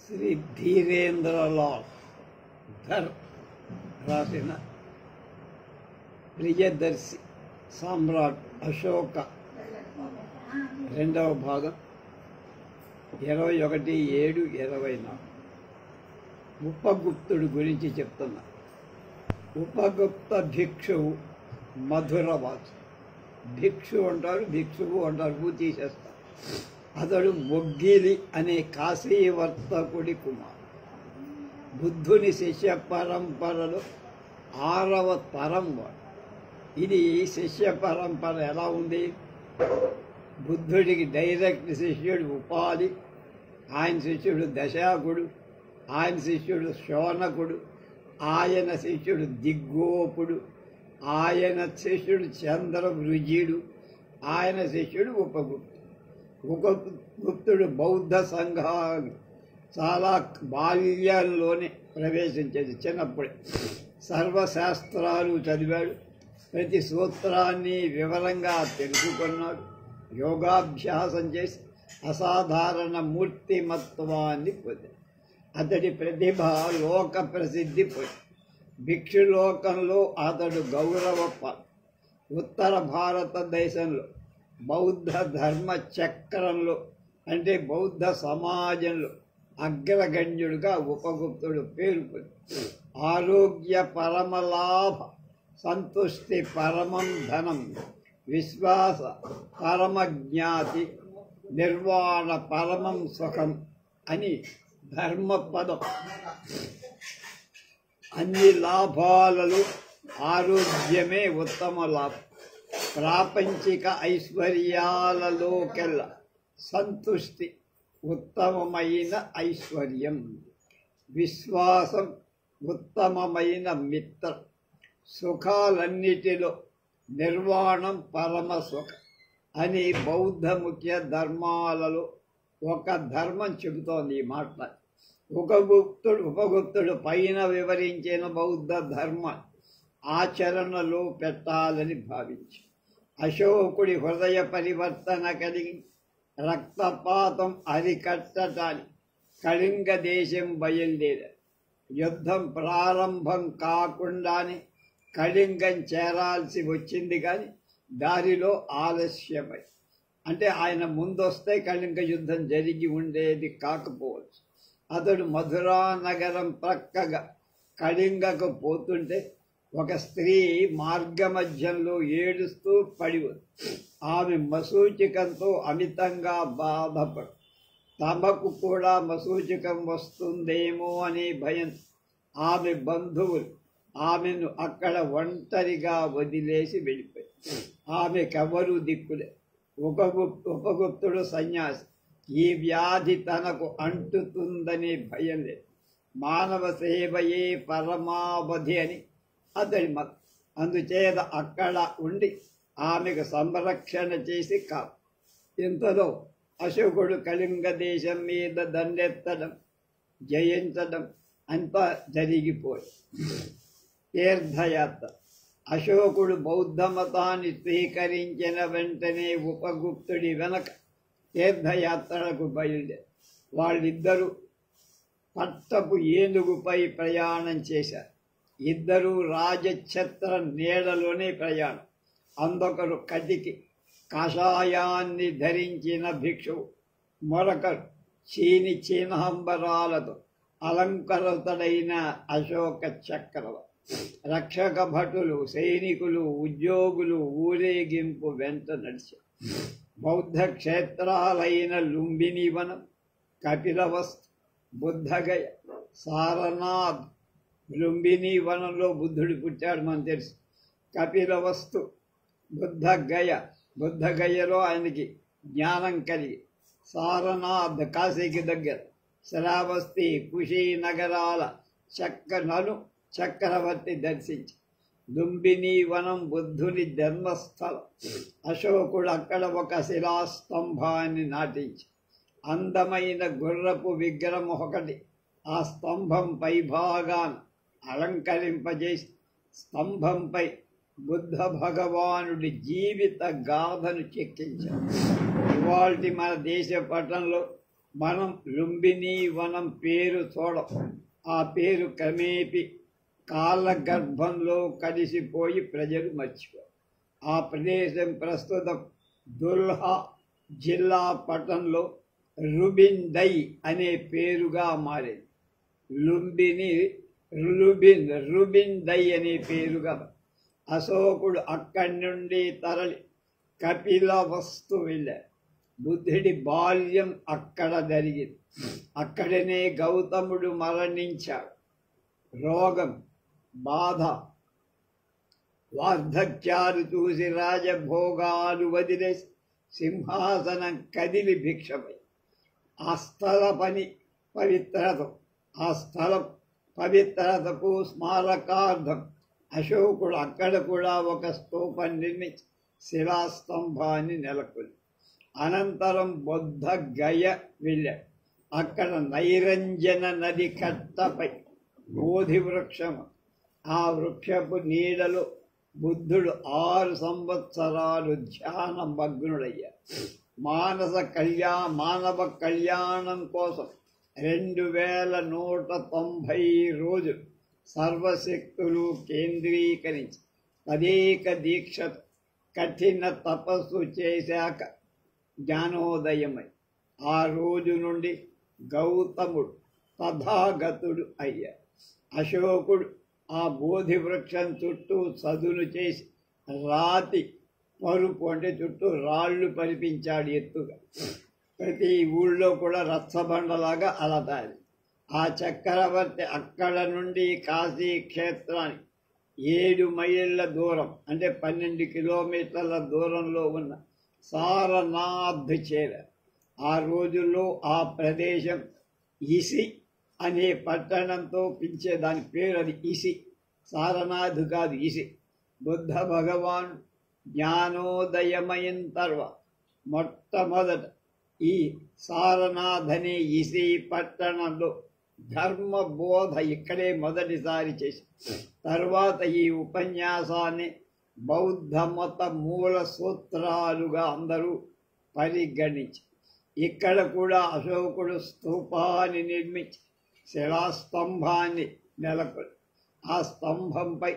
శ్రీ ధీరేంద్రలాల్ ధర్ రాసిన ప్రియదర్శి సామ్రాట్ అశోక రెండవ భాగం 21/7/24 ఉపగుప్తుడి గురించి చెప్తున్నా. ఉపగుప్త భిక్షువు మధురవాసు. భిక్షు అంటారు, భిక్షువు అంటారు, పూ తీసేస్తారు. అతడు మొగ్గిలి అనే కాశీ వర్తకుడి కుమారుడు. బుద్ధుని శిష్య పరంపరలో 6వ తరం వాడు. ఇది శిష్య పరంపర ఎలా ఉంది? బుద్ధుడికి డైరెక్ట్ శిష్యుడు ఉపాధి, ఆయన శిష్యుడు దశాకుడు, ఆయన శిష్యుడు శోనకుడు, ఆయన శిష్యుడు దిగ్గోపుడు, ఆయన శిష్యుడు చంద్రవృజుడు, ఆయన శిష్యుడు ఉపగుప్తుడు. ఉపగుప్తుడు బౌద్ధ సంఘాలు చాలా బాల్యంలోనే ప్రవేశించేది. చిన్నప్పుడే సర్వశాస్త్రాలు చదివాడు, ప్రతి సూత్రాన్ని వివరంగా తెలుసుకున్నాడు. యోగాభ్యాసం చేసి అసాధారణ మూర్తిమత్వాన్ని పొందాడు. అతడి ప్రతిభ లోక ప్రసిద్ధి పొంది భిక్షులోకంలో అతడు గౌరవ. ఉత్తర భారతదేశంలో బౌద్ధ ధర్మ చక్రంలో అంటే బౌద్ధ సమాజంలో అగ్రగణ్యుడిగా ఉపగుప్తుడు పేరు పొంది. ఆరోగ్య పరమలాభ, సంతుష్టి పరమం ధనం, విశ్వాస పరమజ్ఞాతి, నిర్వాణ పరమం సుఖం అని ధర్మపదం. అన్ని లాభాలలో ఆరోగ్యమే ఉత్తమ లాభం. ప్రాపంచిక ఐశ్వర్యాలలోకెల్లా సంతుష్టి ఉత్తమమైన ఐశ్వర్యం. విశ్వాసం ఉత్తమమైన మిత్రం. సుఖాలన్నిటిలో నిర్వాణం పరమ సుఖం అని బౌద్ధ ముఖ్య ధర్మాలలో ఒక ధర్మం చెబుతోంది. ఈ మాట ఉపగుప్తుడు పైన వివరించిన బౌద్ధ ధర్మ ఆచరణలో పెట్టాలని భావించి అశోకుడి హృదయ పరివర్తన కలిగి రక్తపాతం అరికట్టడానికి కళింగ దేశం బయలుదేరారు. యుద్ధం ప్రారంభం కాకుండానే కళింగం చేరాల్సి వచ్చింది, కానీ దారిలో ఆలస్యమై, అంటే ఆయన ముందొస్తే కళింగ యుద్ధం జరిగి ఉండేది కాకపోవచ్చు. అతడు మధురా నగరం ప్రక్కగా కళింగకు పోతుంటే ఒక స్త్రీ మార్గమధ్యంలో ఏడుస్తూ పడి ఉంది. ఆమె మశూచికంతో అమితంగా బాధపడు. తమకు కూడా మశూచికం వస్తుందేమో అనే భయం ఆమె బంధువులు ఆమెను అక్కడ ఒంటరిగా వదిలేసి వెళ్ళిపోయి. ఆమెకెవరూ దిక్కులే. ఉపగుప్తుడు సన్యాసి. ఈ వ్యాధి తనకు అంటుతుందనే భయం లేదు. మానవ సేవయే పరమావధి అని అతడి మతం. అందుచేత అక్కడ ఉండి ఆమెకు సంరక్షణ చేసి ఇంతలో అశోకుడు కళింగ దేశం మీద దండెత్తడం, జయించడం అంతా జరిగిపోయి. తీర్థయాత్ర. అశోకుడు బౌద్ధ మతాన్ని స్వీకరించిన వెంటనే ఉపగుప్తుడి వెనక తీర్థయాత్రలకు బయలుదేరి వాళ్ళిద్దరూ పట్టపు ఏనుగుపై ప్రయాణం చేశారు. ఇద్దరూ రాజఛత్ర నీడలోనే ప్రయాణం. అందొకరు కటికి కషాయాన్ని ధరించిన భిక్షువు, మరొకరు చీని చిహ్నంబరాలతో అలంకృతుడైన అశోక చక్రవర్తి. రక్షక భటులు, సైనికులు, ఉద్యోగులు ఊరేగింపు వెంట నడిచారు. బౌద్ధ క్షేత్రాలైన లుంబిని వనం, కపిలవస్తు, బుద్ధగయ, సారనాథ్. లుంబిని వనంలో బుద్ధుడు పుట్టాడు మనకు తెలుసు. కపిలవస్తు, బుద్ధగయలో ఆయనకి జ్ఞానం కలిగి, సారనాథ్ కాశీకి దగ్గర, శ్రావస్తి, కుషీనగరాల చక్రవర్తి దర్శించి. లుంబిని వనం బుద్ధుని జన్మస్థలం. అశోకుడు అక్కడ ఒక శిలాస్తంభాన్ని నాటించి అందమైన గుర్రపు విగ్రహం ఒకటి ఆ స్తంభం పై భాగాన అలంకరింపజేసి స్తంభంపై బుద్ధ భగవానుడి జీవిత గాథను చెక్కించారు. ఇవాల్టి మన దేశ పటంలో మనం లుంబిని వనం పేరు చూడం. ఆ పేరు క్రమేపి కాలగర్భంలో కలిసిపోయి ప్రజలు మర్చిపోయారు. ఆ ప్రదేశం ప్రస్తుతం దుల్హా జిల్లా పట్టణంలో రుబిందై అనే పేరుగా మారింది. లుంబిని రుబిందై అనే పేరుగా. అశోకుడు అక్కడి నుండి తరలి కపిలవస్తు వెళ్ళారు. బుద్ధుడి బాల్యం అక్కడ జరిగింది. అక్కడనే గౌతముడు మరణించాడు. రోగం, బాధ, వార్ధక్యాలు చూసి రాజభోగాలు వదిలేసి సింహాసనం కదిలి భిక్షపై ఆ స్థలం పవిత్రతకు స్మారకార్థం అశోకుడు అక్కడ కూడా ఒక స్తూపం నిర్మించి శిలాస్తంభాన్ని నెలకొల్పాడు. అనంతరం బుద్ధ గయ వెళ్ళాడు. అక్కడ నైరంజన నది కట్టపై బోధి వృక్షం. ఆ వృక్షపు నీడలో బుద్ధుడు 6 సంవత్సరాలు ధ్యాన మగ్నుడయ్యాడు. మానవ కళ్యాణం కోసం 2190 రోజులు సర్వశక్తులు కేంద్రీకరించి తదేక దీక్ష కఠిన తపస్సు చేశాక జ్ఞానోదయమై ఆ రోజు నుండి గౌతముడు తథాగతుడు అయ్యాడు. అశోకుడు ఆ బోధి వృక్షం చుట్టూ చదును చేసి రాతి పరుపు అంటే చుట్టూ రాళ్ళు పరిపించాడు ఎత్తుగా. ప్రతి ఊళ్ళో కూడా రచ్చబండలాగా అలతాది. ఆ చక్రవర్తి అక్కడ నుండి కాశీ క్షేత్రానికి 7 మైళ్ళ దూరం అంటే 12 కిలోమీటర్ల దూరంలో ఉన్న సారనాథ్ చేరారు. ఆ రోజుల్లో ఆ ప్రదేశం ఇసి అనే పట్టణంతో పిలిచే దాని పేరు అది ఇసి. సారనాథ్ కాదు, ఇసి. బుద్ధ భగవాన్ జ్ఞానోదయమైన తర్వాత మొట్టమొదట ఈ సారనాథ్ అనే ఇసి పట్టణంలో ధర్మ బోధ ఇక్కడే మొదటిసారి చేసి తర్వాత ఈ ఉపన్యాసాన్ని బౌద్ధ మత మూల సూత్రాలుగా అందరూ పరిగణించి ఇక్కడ కూడా అశోకుడు స్తూపాన్ని నిర్మించి శిలాస్తంభాన్ని నెలకొల్పాడు. ఆ స్తంభంపై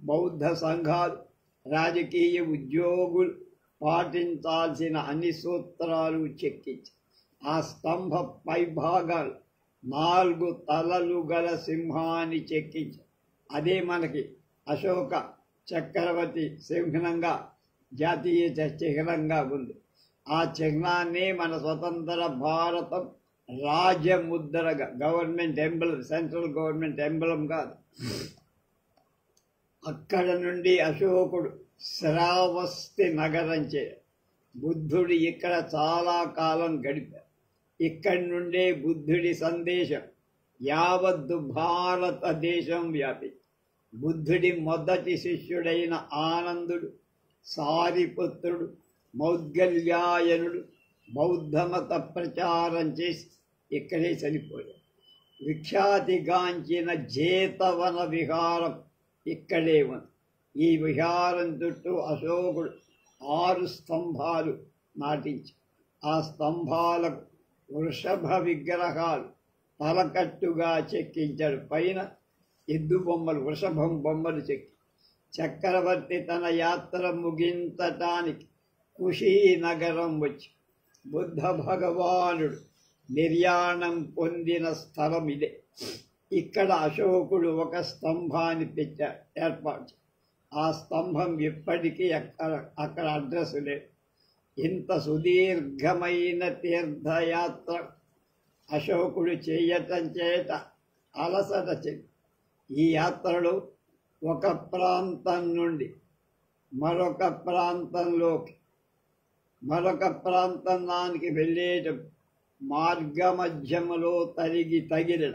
బౌద్ధ సంఘాలు, రాజకీయ ఉద్యోగులు పాటించాల్సిన అన్ని సూత్రాలు చెక్కించి ఆ స్తంభ పైభాగాలు 4 తలలు గల సింహాన్ని చెక్కించి అదే మనకి అశోక చక్రవర్తి సింహంగా జాతీయ చిహ్నంగా ఉంది. ఆ చిహ్నాన్ని మన స్వతంత్ర భారతం రాజముద్రగా government emblem, central government emblem కాదు. అక్కడ నుండి అశోకుడు శ్రావస్తి నగరం చేరాడు. బుద్ధుడు ఇక్కడ చాలా కాలం గడిపారు. ఇక్కడి నుండే బుద్ధుడి సందేశం యావత్తు భారతదేశం వ్యాపించి బుద్ధుడి మొదటి శిష్యుడైన ఆనందుడు, సారిపుత్రుడు, మౌద్గల్యాయనుడు బౌద్ధమత ప్రచారం చేసి ఇక్కడే చనిపోయాడు. విఖ్యాతిగాంచిన జేతవన విహారం ఇక్కడే ఉంది. ఈ విహారం చుట్టూ అశోకుడు 6 స్తంభాలు నాటించి ఆ స్తంభాలకు వృషభ విగ్రహాలు తలకట్టుగా చెక్కించాడు. పైన ఎద్దు బొమ్మలు, వృషభం బొమ్మలు చెక్కి చక్రవర్తి తన యాత్ర ముగించటానికి కుషీనగరం వచ్చి బుద్ధ భగవానుడు నిర్యాణం పొందిన స్థలం ఇదే. ఇక్కడ అశోకుడు ఒక స్తంభాన్ని ఏర్పాటు. ఆ స్తంభం ఇప్పటికీ అక్కడ అడ్రస్ లేదు. ఇంత సుదీర్ఘమైన తీర్థయాత్ర అశోకుడు చేయటం చేత అలసట చెంది ఈ యాత్రలో ఒక ప్రాంతం నుండి మరొక ప్రాంతానికి వెళ్ళేట మార్గమధ్యములో తగిలిన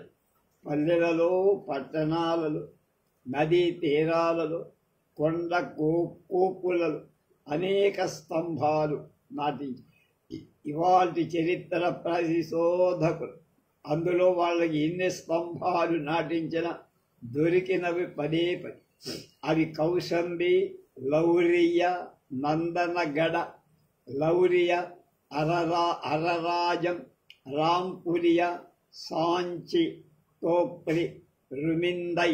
పల్లెలలో, పట్టణాలలో, నదీ తీరాలలో, కొండ కోపులలో అనేక స్తంభాలు నాటించి ఇవాల్టి చరిత్ర పరిశోధకులు అందులో వాళ్ళకి ఎన్ని స్తంభాలు నాటించిన దొరికినవి 10. అవి కౌశంబి, లౌరియ, నందనగడ, లౌరియ, అరరాజం, రాంపులియ, సాంచి, తోప్రి, రుమిందై,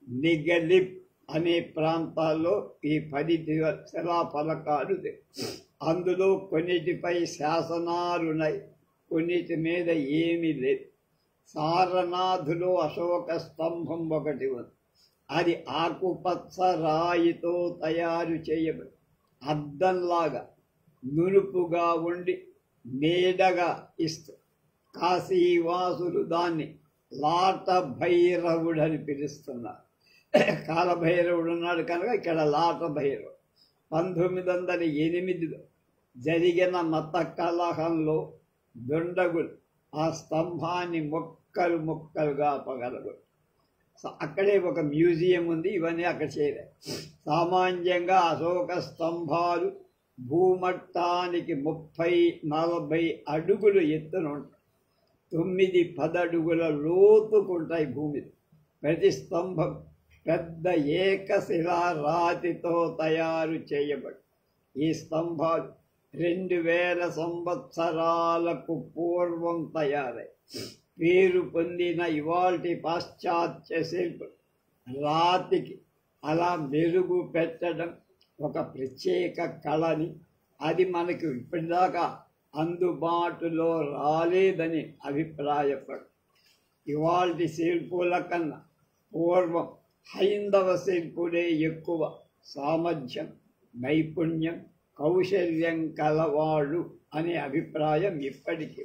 నిగలిప్ అనే ప్రాంతాల్లో ఈ 10 శిలాఫలకాలు అందులో కొన్నిటిపై శాసనాలున్నాయి, కొన్నిటి మీద ఏమీ లేదు. సారనాథులో అశోక స్తంభం ఒకటి ఉంది. అది ఆకుపచ్చ రాయితో తయారు చేయబడి అద్దంలాగా నునుపుగా ఉండి నీడగా ఇస్తూ కాశీవాసులు దాన్ని లాట భైరవుడని పిలుస్తున్నారు. కాలభైరవుడు ఉన్నాడు కనుక ఇక్కడ లాట భైరవుడు. 1908లో జరిగిన మత కలహంలో దుండగులు ఆ స్తంభాన్ని ముక్కలు ముక్కలుగా పగలగొట్టారు. అక్కడే ఒక మ్యూజియం ఉంది. ఇవన్నీ అక్కడ చేరాయి. సామాన్యంగా అశోక స్తంభాలు భూమట్టానికి 30-40 అడుగులు ఎత్తున ఉంటాయి. 9-10 అడుగుల లోతుకుంటాయి భూమి. ప్రతి స్తంభం పెద్ద ఏకశిలా రాతితో తయారు చేయబడి ఈ స్తంభాలు 2000 సంవత్సరాలకు పూర్వం తయారై పేరు పొందిన ఇవాల్టి పాశ్చాత్య శిల్పులు రాతికి అలా మెరుగు పెట్టడం ఒక ప్రత్యేక కళని, అది మనకు ఇప్పటిదాకా అందుబాటులో రాలేదని అభిప్రాయపడు. ఇవాల్టి శిల్పుల కన్నా పూర్వం హైందవ శిల్పులే ఎక్కువ సామర్థ్యం, నైపుణ్యం, కౌశల్యం కలవాడు అనే అభిప్రాయం ఇప్పటికీ.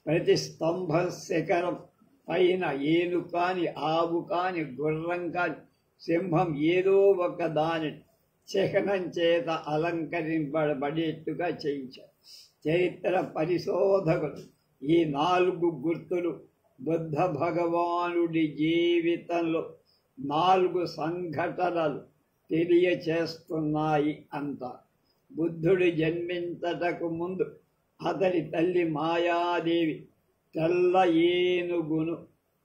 ప్రతి స్తంభ శిఖరం పైన ఏను కాని, ఆవు కాని, గుర్రం కాని, సింహం ఏదో ఒక దాని చిహ్నం చేత అలంకరింపబడేట్టుగా చేయించారు. చరిత్ర పరిశోధకులు ఈ 4 గుర్తులు బుద్ధ భగవానుడి జీవితంలో 4 సంఘటనలు తెలియచేస్తున్నాయి అంటారు. బుద్ధుడు జన్మించటకు ముందు అతడి తల్లి మాయాదేవి తెల్ల ఏనుగును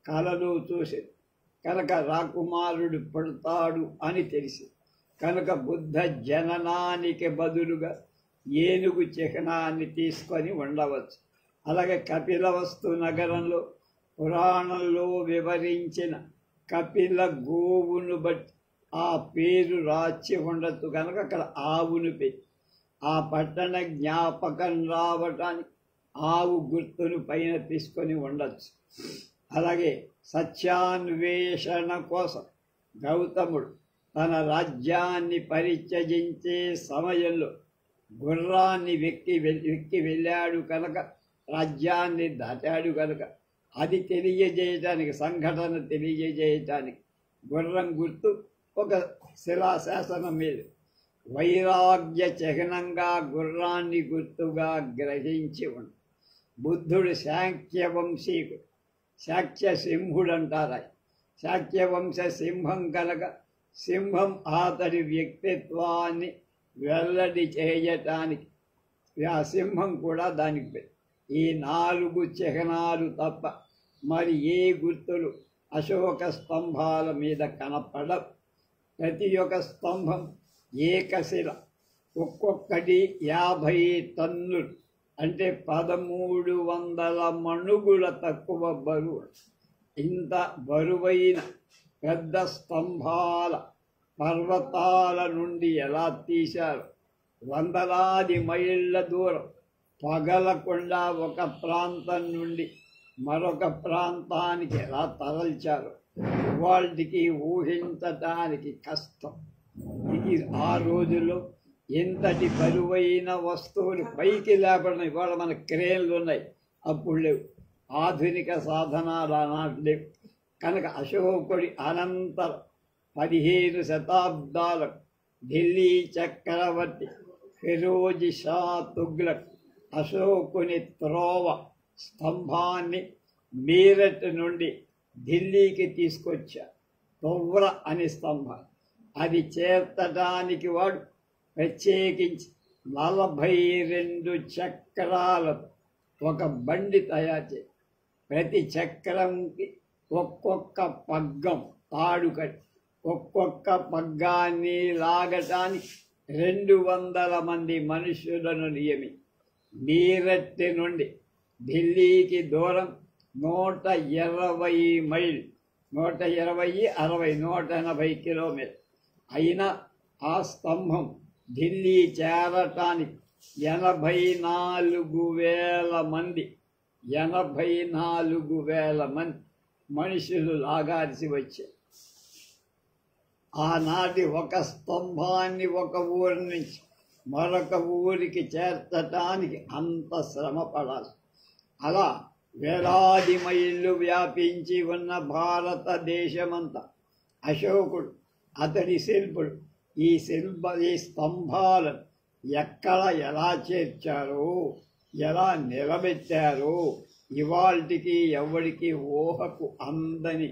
కలలో చూసి కనుక రాకుమారుడు పుడతాడు అని తెలిసి కనుక బుద్ధ జననానికి బదులుగా ఏనుగు చిహ్నాన్ని తీసుకొని ఉండవచ్చు. అలాగే కపిలవస్తు నగరంలో పురాణంలో వివరించిన కపిల గోవును బట్టి ఆ పేరు రాచి ఉండొచ్చు కనుక అక్కడ ఆవును పెట్టి ఆ పట్టణ జ్ఞాపకం రావటానికి ఆవు గుర్తును పైన తీసుకొని ఉండొచ్చు. అలాగే సత్యాన్వేషణ కోసం గౌతముడు తన రాజ్యాన్ని పరిత్యజించే సమయంలో గుర్రాన్ని వెక్కి వెళ్ళాడు కనుక, రాజ్యాన్ని దాటాడు కనుక అది తెలియజేయటానికి, సంఘటన తెలియజేయటానికి గుర్రం గుర్తు ఒక శిలాశాసనం మీద వైరాగ్య చిహ్నంగా గుర్రాన్ని గుర్తుగా గ్రహించి ఉంది. బుద్ధుడు శాక్యవంశీకుడు, శాక్య సింహుడు అంటారు. శాక్యవంశ సింహం కనుక సింహం అతడి వ్యక్తిత్వాన్ని వెల్లడి చేయటానికి ఆ సింహం కూడా దానికి ఈ 4 చిహ్నాలు తప్ప మరి ఏ గుర్తులు అశోక స్తంభాల మీద కనపడవు. ప్రతి ఒక్క స్తంభం ఏకశిల, ఒక్కొక్కటి 50 టన్నులు అంటే 1300 మణుగుల తక్కువ బరువు. ఇంత బరువైన పెద్ద స్తంభాల పర్వతాల నుండి ఎలా తీశారు, వందలాది మైళ్ళ దూరం పగలకుండా ఒక ప్రాంతం నుండి మరొక ప్రాంతానికి ఎలా తరల్చారు వాటికి ఊహించటానికి కష్టం. ఇది ఆ రోజుల్లో ఎంతటి బరువైన వస్తువులు పైకి లేపడం. ఇవాళ మన క్రేన్లు ఉన్నాయి, అప్పుడు లేవు. ఆధునిక సాధనాలు ఆనాడు లేవు కనుక అశోకుడి అనంతరం 15 శతాబ్దాలకు ఢిల్లీ చక్రవర్తి ఫిరోజ్ షా తుగ్లక్ అశోకుని త్రోవ స్తంభాన్ని మీరట్ నుండి ఢిల్లీకి తీసుకొచ్చారు. తొవ్ర అని స్తంభం. అది చేర్చడానికి వాడు ప్రత్యేకించి 42 చక్రాలతో ఒక బండి తయారు చేసి ప్రతి చక్రంకి ఒక్కొక్క పగ్గం తాడు కట్టి ఒక్కొక్క పగ్గాన్ని లాగటానికి 200 మంది మనుషులను నియమి మీరట్ నుండి ఢిల్లీకి దూరం 120 మైళ్ళు, 120, 60, 180 కిలోమీటర్ అయినా ఆ స్తంభం ఢిల్లీ చేరటానికి 84,000 మంది 84,000 మంది మనుషులు లాగాల్సి వచ్చారు. ఆనాటి ఒక స్తంభాన్ని ఒక ఊరి నుంచి మరొక ఊరికి చేర్చటానికి అంత శ్రమ పడాలి. అలా వేలాది మైళ్ళు వ్యాపించి ఉన్న భారతదేశమంతా అశోకుడు, అతడి శిల్పుడు ఈ స్తంభాలను ఎక్కడ ఎలా చేర్చారో, ఎలా నిలబెట్టారో ఇవాల్టికి ఎవరికి ఊహకు అందని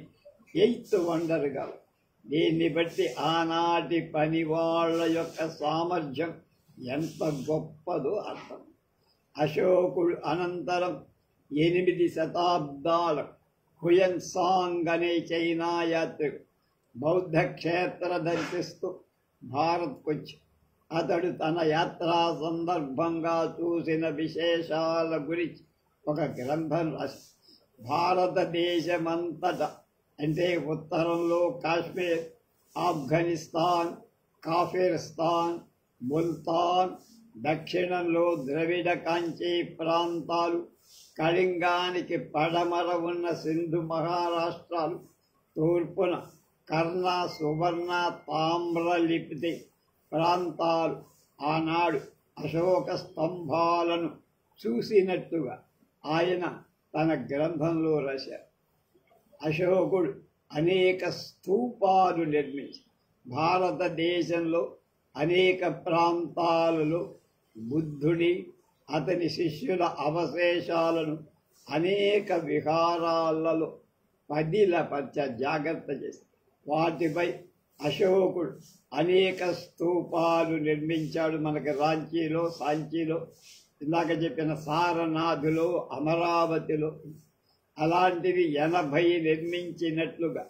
ఎయిత్ వండర్గా. దీన్ని బట్టి ఆనాటి పని వాళ్ళ యొక్క సామర్థ్యం ఎంత గొప్పదో అర్థం. అశోకుడు అనంతరం 8 శతాబ్దాల హుయన్ సాంగ్ అనే చైనా యాత్రికుడు బౌద్ధ క్షేత్ర దర్శిస్తూ భారత్కొచ్చి అతడు తన యాత్రా సందర్భంగా చూసిన విశేషాల గురించి ఒక గ్రంథం రాసి భారతదేశమంతటా అంటే ఉత్తరంలో కాశ్మీర్, ఆఫ్ఘనిస్తాన్, కాఫిరిస్తాన్, ముల్తాన్, దక్షిణంలో ద్రవిడ కాంచీ ప్రాంతాలు, కళింగానికి పడమర ఉన్న సింధు మహారాష్ట్రాలు, తూర్పున కర్ణ, సువర్ణ, తామ్ర లిపితి ప్రాంతాలు ఆనాడు అశోక స్తంభాలను చూసినట్టుగా ఆయన తన గ్రంథంలో రాశారు. అశోకుడు అనేక స్తూపాలు నిర్మించి భారతదేశంలో అనేక ప్రాంతాలలో బుద్ధుడి, అతని శిష్యుల అవశేషాలను అనేక విహారాలలో పదిలపరచ జాగ్రత్త చేశారు. వాటిపై అశోకుడు అనేక స్తూపాలు నిర్మించాడు. మనకి రాంచీలో, సాంచీలో, ఇందాక చెప్పిన సారనాథులో, అమరావతిలో అలాంటివి 80 నిర్మించినట్లుగా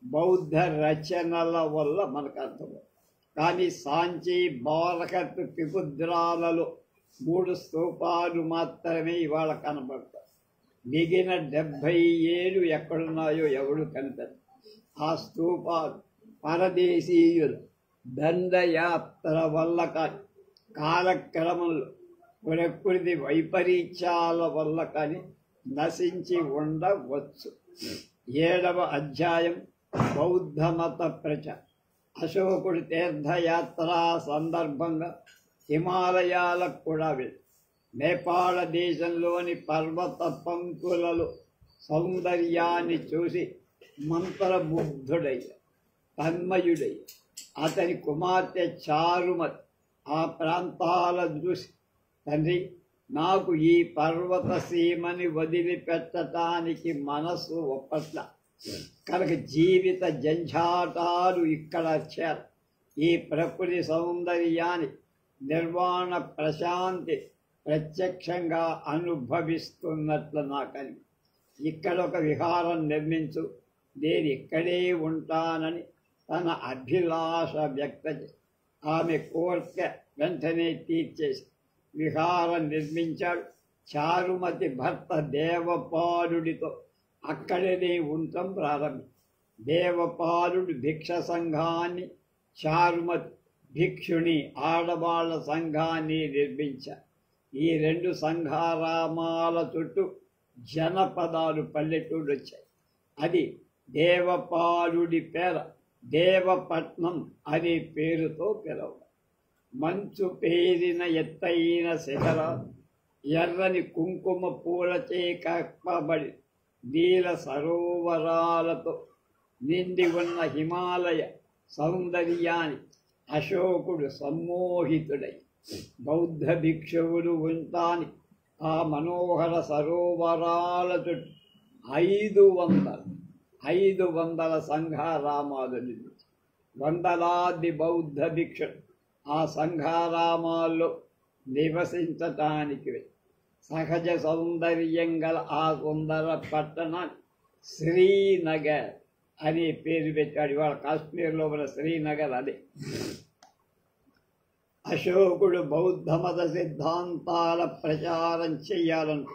బౌద్ధ రచనల వల్ల మనకు అర్థమవుతుంది. కానీ సాంచీ, బారకత్, పిపుద్రాలలో 3 స్తూపాలు మాత్రమే ఇవాళ కనబడతాయి. మిగిలిన 77 ఎక్కడున్నాయో ఎవడు కనిపెట్టారు. ఆ స్తూపాలు పరదేశీయులు దండయాత్ర వల్ల కానీ, కాలక్రమంలో ప్రకృతి వైపరీత్యాల వల్ల కానీ నశించి ఉండవచ్చు. 7వ అధ్యాయం బౌద్ధ మత ప్రచారం. అశోకుడు తీర్థయాత్ర సందర్భంగా హిమాలయాలకు కూడా వెళ్ళి నేపాళ దేశంలోని పర్వత పంక్తులలో సౌందర్యాన్ని చూసి మంత్రముగ్ధుడయ్య, తన్మయుడయ్య. అతని కుమార్తె చారుమతి ఆ ప్రాంతాలను చూసి, తండ్రి, నాకు ఈ పర్వత సీమని వదిలిపెట్టడానికి మనసు ఒప్పట్ల, కనుక జీవిత జంఝాటాలు ఇక్కడ చేరు. ఈ ప్రకృతి సౌందర్యాన్ని, నిర్వాణ ప్రశాంతి ప్రత్యక్షంగా అనుభవిస్తున్నట్లు నాకని ఇక్కడ ఒక విహారం నిర్మించు, నేను ఇక్కడే ఉంటానని తన అభిలాష వ్యక్త చేసి ఆమె కోరిక వెంటనే తీర్చేసి విహారం నిర్మించాడు. చారుమతి భర్త దేవపాలుడితో అక్కడనే ఉండటం ప్రారంభం. దేవపాలుడు భిక్ష సంఘాన్ని, చారుమతి భిక్షుని ఆడవాళ్ల సంఘాన్ని నిర్మించారు. ఈ 2 సంఘారామాల చుట్టూ జనపదాలు, పల్లెటూళ్ళు వచ్చాయి. అది దేవపాలుడి పేర దేవపట్నం అనే పేరుతో పిలవ. మంచు పేరిన ఎత్తైన శిఖరాలు, ఎర్రని కుంకుమ పూలచే కప్పబడి నీల సరోవరాలతో నిండి ఉన్న హిమాలయ సౌందర్యాన్ని అశోకుడు సమ్మోహితుడై బౌద్ధ భిక్షువులు ఉంటాని ఆ మనోహర సరోవరాల చుట్టూ 500 సంఘారామాలు నిర్మించి వందలాది బౌద్ధ భిక్షులు ఆ సంఘారామాల్లో నివసించటానికి సహజ సౌందర్యం గల ఆ సుందర పట్టణాన్ని శ్రీనగర్ అనే పేరు పెట్టాడు. ఇవాళ కాశ్మీర్లో ఉన్న శ్రీనగర్ అదే. అశోకుడు బౌద్ధ మత సిద్ధాంతాల ప్రచారం చెయ్యాలను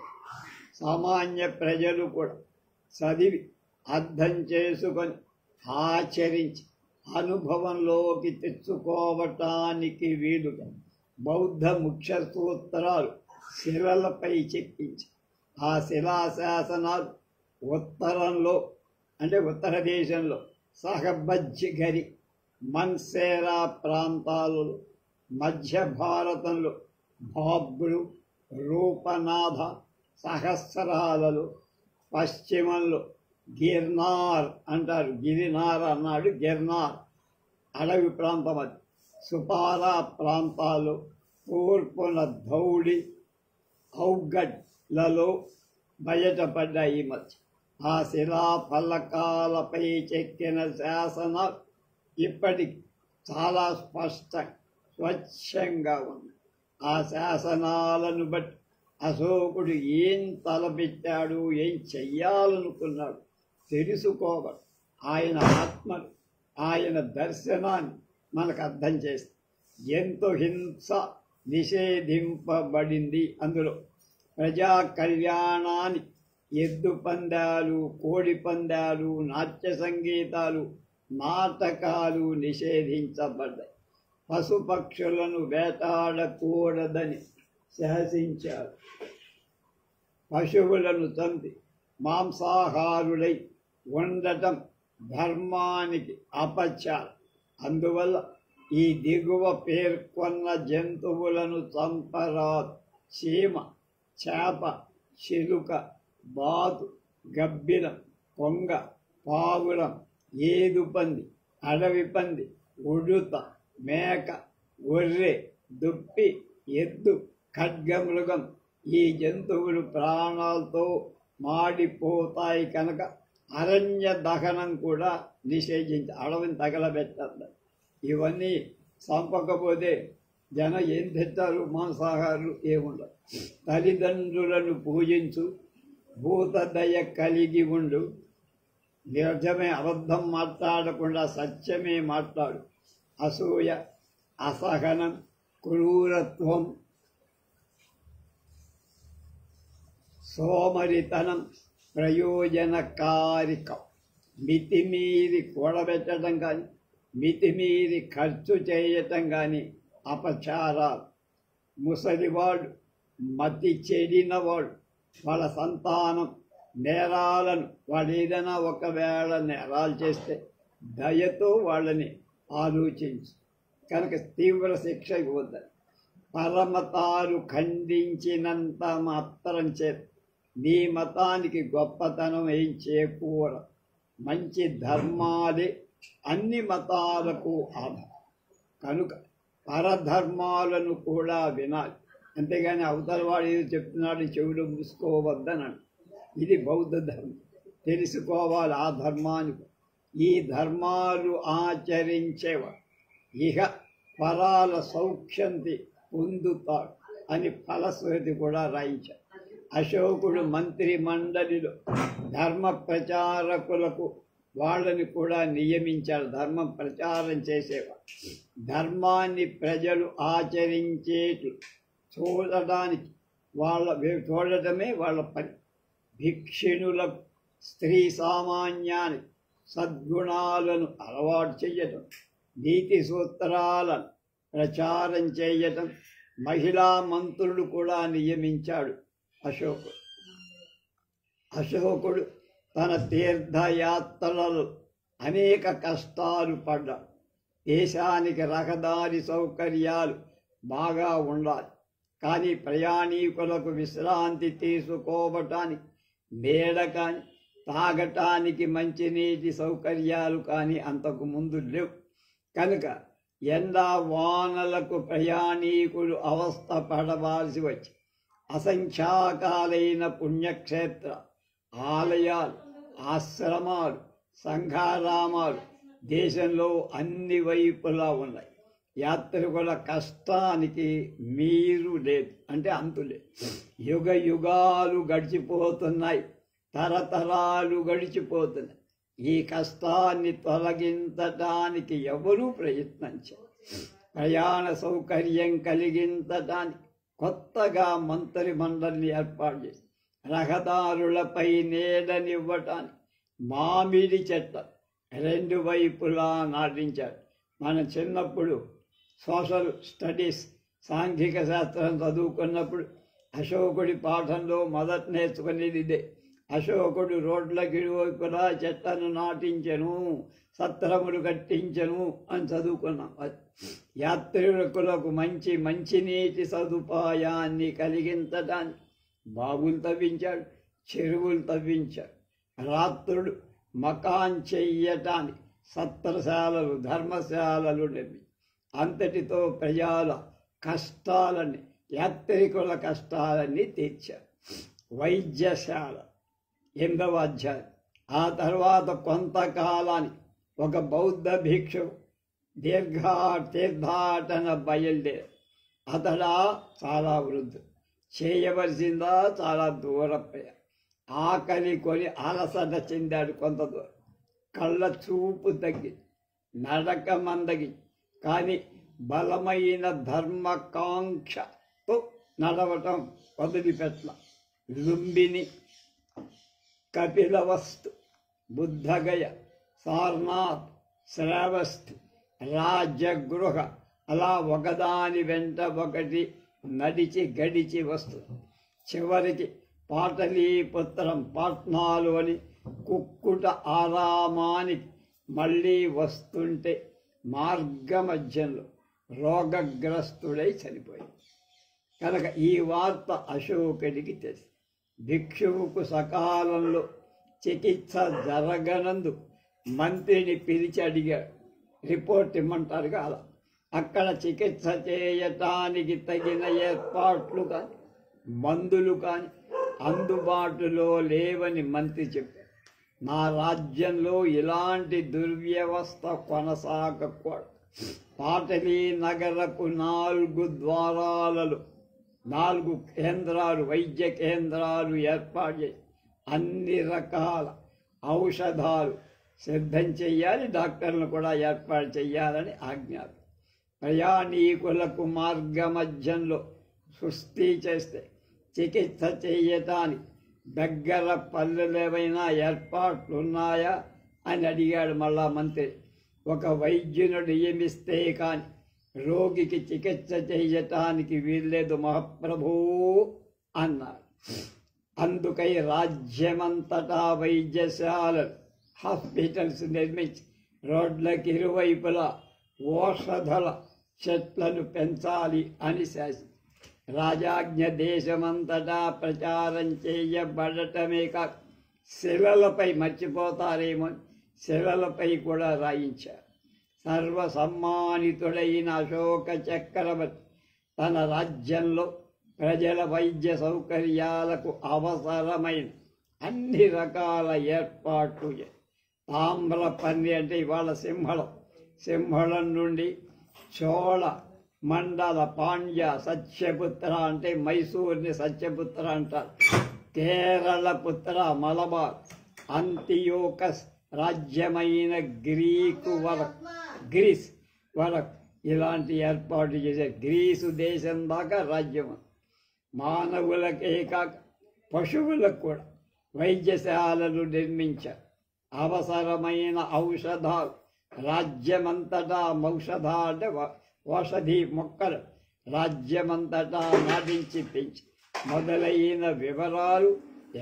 సామాన్య ప్రజలు కూడా చదివి అర్థం చేసుకొని ఆచరించి అనుభవంలోకి తెచ్చుకోవటానికి వీలుగా బౌద్ధ ముఖ్య సూత్రాలు శిలలపై చెక్కించి ఆ శిలాశాసనాలు ఉత్తరంలో అంటే ఉత్తర దేశంలో సహబజ్జిగరి మన్సేరా ప్రాంతాలలో, మధ్య భారతంలో బాబ్రు రూపనాథ సహస్రాలలో, పశ్చిమంలో గిర్నార్ అంటారు, గిరినార్ అన్నాడు, గిర్నార్ అడవి ప్రాంతం అది, సుపారా ప్రాంతాలు, తూర్పున ధౌడి ఔగడ్లలో బయటపడ్డాయి. ఈ మధ్య ఆ శిలా ఫలకాలపై చెక్కిన శాసనాలు ఇప్పటికి చాలా స్వచ్ఛంగా ఉంది. ఆ శాసనాలను బట్టి అశోకుడు ఏం తలపెట్టాడు, ఏం చెయ్యాలనుకున్నాడు తెలుసుకోవాలి. ఆయన ఆత్మను, ఆయన దర్శనాన్ని మనకు అర్థం చేస్తే ఎంతో హింస నిషేధింపబడింది. అందులో ప్రజా కళ్యాణాన్ని ఎద్దు పందాలు, కోడి పందాలు, నాట్య సంగీతాలు, నాటకాలు నిషేధించబడ్డాయి. పశుపక్షులను వేటాడకూడదని శాసించారు. పశువులను చంపి మాంసాహారులై ఉండటం ధర్మానికి అపచారం. అందువల్ల ఈ దిగువ పేర్కొన్న జంతువులను చంపరాదు. చీమ, చేప, చిలుక, బాతు, గబ్బిలం, కొంగ, పావురం, ఏదుపంది, అడవి పంది, ఉడుత, మేక, గొర్రె, దుప్పి, ఎద్దు, ఖడ్గమృగం ఈ జంతువులు ప్రాణాలతో మాడిపోతాయి కనుక అరణ్య దహనం కూడా నిషేధించి అడవిని తగలబెట్టారు. ఇవన్నీ చంపకపోతే జనం ఏం తెచ్చారు? మాంసాహారులు ఏముండవు. తల్లిదండ్రులను పూజించు, భూతదయ కలిగి ఉండు, నిజమే అబద్ధం మాట్లాడకుండా సత్యమే మాట్లాడు. అసూయ, అసహనం, క్రూరత్వం, సోమరితనం ప్రయోజనకారికం. మితిమీరి కూడబెట్టడం కానీ, మితిమీరి ఖర్చు చేయటం కానీ అపచారాలు. ముసలివాడు, మతి చెడినవాడు, వాళ్ళ సంతానం నేరాలను, వాళ్ళు ఏదైనా ఒకవేళ నేరాలు చేస్తే దయతో వాళ్ళని ఆలోచించు, కనుక తీవ్ర శిక్ష ఇవ్వద్దని. పరమతాలు ఖండించినంత మాత్రం చేత నీ మతానికి గొప్పతనం ఏం చేకూర. మంచి ధర్మాలే అన్ని మతాలకు ఆధారం కనుక పరధర్మాలను కూడా వినాలి. అంతేగాని అవతల వాడు ఏదో చెప్తున్నాడు చెవులు మూసుకోవద్దన్నాడు. ఇది బౌద్ధ ధర్మం, తెలుసుకోవాలి ఆ ధర్మానికి. ఈ ధర్మాలు ఆచరించేవాడు ఇహ పరాల సౌఖ్యంతి పొందుతాడు అని ఫలశ్రుతి కూడా రాయించాడు. అశోకుడు మంత్రి మండలిలో ధర్మ ప్రచారకులకు వాళ్ళని కూడా నియమించారు, ధర్మం ప్రచారం చేసేవారు. ధర్మాన్ని ప్రజలు ఆచరించేట్లు చూడటమే వాళ్ళ పని. భిక్షుణులకు, స్త్రీ సామాన్యానికి సద్గుణాలను అలవాటు చేయటం, నీతి సూత్రాలను ప్రచారం చేయటం, మహిళా మంత్రులు కూడా నియమించాడు అశోకుడు. అశోకుడు తన తీర్థయాత్రలలో అనేక కష్టాలు పడ్డాడు. దేశానికి రహదారి సౌకర్యాలు బాగా ఉండాలి, కానీ ప్రయాణికులకు విశ్రాంతి తీసుకోవటానికి మేడ కానీ, తాగటానికి మంచినీటి సౌకర్యాలు కానీ అంతకు ముందు లేవు. కనుక ఎండా వానలకు ప్రయాణికులు అవస్థ పడవలసి వచ్చి అసంఖ్యాకాలైన పుణ్యక్షేత్ర ఆలయాలు, ఆశ్రమాలు, సంఘారామాలు దేశంలో అన్ని వైపులా ఉన్నాయి. యాత్రికుల కష్టానికి మీరు లేదు, అంటే అంతు లేదు. యుగ యుగాలు గడిచిపోతున్నాయి, తరతరాలు గడిచిపోతున్నాయి. ఈ కష్టాన్ని తొలగించటానికి ఎవరూ ప్రయత్నించారు. ప్రయాణ సౌకర్యం కలిగించటానికి కొత్తగా మంత్రి మండలిని ఏర్పాటు చేసి రహదారులపై నీడనివ్వటానికి మామిడి చెట్ల రెండు వైపులా నాటించాడు. మన చిన్నప్పుడు సోషల్ స్టడీస్ సాంఘిక శాస్త్రం చదువుకున్నప్పుడు అశోకుడి పాఠంలో మొదట నేర్చుకునేది ఇదే. అశోకుడు రోడ్లకు ఇరువైపులా చెట్లను నాటించెను, సత్రములు కట్టించెను అని చదువుకున్నాం. యాత్రికులకు మంచినీటి సదుపాయాన్ని కలిగించడానికి బావులు తవ్వించాడు, చెరువులు తవ్వించాడు. రాత్రుడు మకాన్ చెయ్యటానికి సత్రశాలలు, ధర్మశాలలు నిర్మించాడు. అంతటితో ప్రజల కష్టాలని, యాత్రికుల కష్టాలన్నీ తీర్చారు. వైద్యశాల 8వ అధ్యాయం. ఆ తర్వాత కొంతకాలానికి ఒక బౌద్ధ భిక్షువు తీర్థాటన బయలుదేరాడు. అతడా చాలా వృద్ధుడు, చేయవలసిందా చాలా దూరపోయాడు. ఆకలి కొని అలసట చెందాడు. కొంత దూరం కళ్ళ చూపు తగ్గింది, నడక మందగింది. కానీ బలమైన ధర్మకాంక్షతో నడవటం వదిలిపెట్ల. లుంబిని, కపిలవస్తు, బుద్ధగయ, సారనాథ్, శ్రావస్తు, రాజగృహ అలా ఒకదాని వెంట ఒకటి నడిచి గడిచి వస్తుంది. చివరికి పాటలీపుత్రం పాట్నాలోని కుక్కుట ఆరామానికి మళ్ళీ వస్తుంటే మార్గమధ్యంలో రోగగ్రస్తుడై చనిపోయింది. కనుక ఈ వార్త అశోకుడికి తెలిసి భిక్షువుకు సకాలంలో చికిత్స జరగనందు మంత్రిని పిలిచి అడిగాడు. రిపోర్ట్ ఇమ్మంటారుగా అలా. అక్కడ చికిత్స చేయటానికి తగిన ఏర్పాట్లు కానీ మందులు కానీ అందుబాటులో లేవని మంత్రి చెప్పారు. నా రాజ్యంలో ఇలాంటి దుర్వ్యవస్థ కొనసాగకూడదు. పాటలీ నగరపు 4 ద్వారాలలో 4 కేంద్రాలు, వైద్య కేంద్రాలు ఏర్పాటు చేసి అన్ని రకాల ఔషధాలు సిద్ధం చెయ్యాలి, డాక్టర్లను కూడా ఏర్పాటు చెయ్యాలని ఆజ్ఞాపి. ప్రయాణీకులకు మార్గమధ్యంలో సుస్థి చేస్తే చికిత్స చేయటానికి దగ్గర పల్లెలు ఏవైనా ఏర్పాట్లున్నాయా అని అడిగాడు మళ్ళా మంత్రి. ఒక వైద్యును నియమిస్తే కాని రోగికి చికిత్స చేయటానికి వీల్లేదు మహాప్రభూ అన్నాడు. అందుకై రాజ్యమంతటా వైద్యశాలలు, హాస్పిటల్స్ నిర్మించి రోడ్లకు ఇరువైపులా ఓషధల చెట్లను పెంచాలి అని శాసించారు. రాజాజ్ఞ దేశమంతటా ప్రచారం చేయబడటమే కాక శిలలపై, మర్చిపోతారేమో, శిలలపై కూడా రాయించారు. సర్వసమ్మానితుడైన అశోక చక్రవర్తి తన రాజ్యంలో ప్రజల వైద్య సౌకర్యాలకు అవసరమైన అన్ని రకాల ఏర్పాట్లు. తామ్రపర్ణి అంటే ఇవాళ సింహళం నుండి చోళ మండల పాండ్య సత్యపుత్ర అంటే మైసూర్ని సత్యపుత్ర అంటారు. కేరళ పుత్ర మలబార్, అంతియోకస్ రాజ్యమైన గ్రీస్ వరకు ఇలాంటి ఏర్పాటు చేశారు. గ్రీసు దేశం దాకా రాజ్యం. మానవులకే కాక పశువులకు కూడా వైద్యశాలలు నిర్మించారు. అవసరమైన ఔషధాలు రాజ్యమంతటా, అంటే ఔషధి మొక్కలు రాజ్యమంతటా నాటించి పెంచి మొదలైన వివరాలు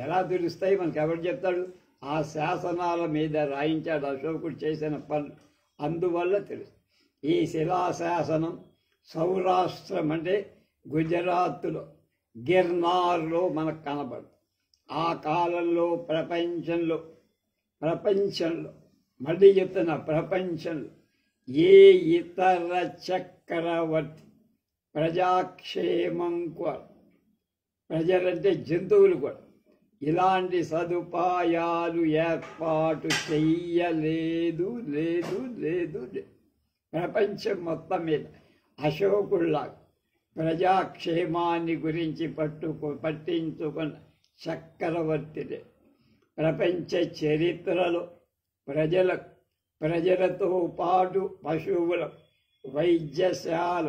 ఎలా తెలుస్తాయి మనకు ఎవరు చెప్తాడు? ఆ శాసనాల మీద రాయించాడు అశోకుడు చేసిన పనులు. అందువల్ల తెలుసు. ఈ శిలాశాసనం సౌరాష్ట్రం అంటే గుజరాత్లో గిర్నార్లో మనకు కనబడు. ఆ కాలంలో ప్రపంచంలో మళ్ళీ చెప్తున్న ప్రపంచంలో ఏ ఇతర చక్రవర్తి ప్రజాక్షేమం కూడా, ప్రజలంటే జంతువులు కూడా ఇలాంటి సదుపాయాలు ఏర్పాటు చెయ్యలేదు. ప్రపంచం మొత్తం మీద అశోకుల్లాగా ప్రజాక్షేమాన్ని గురించి పట్టించుకున్న చక్రవర్తిదే. ప్రపంచ చరిత్రలో ప్రజలతో పాటు పశువుల వైద్యశాల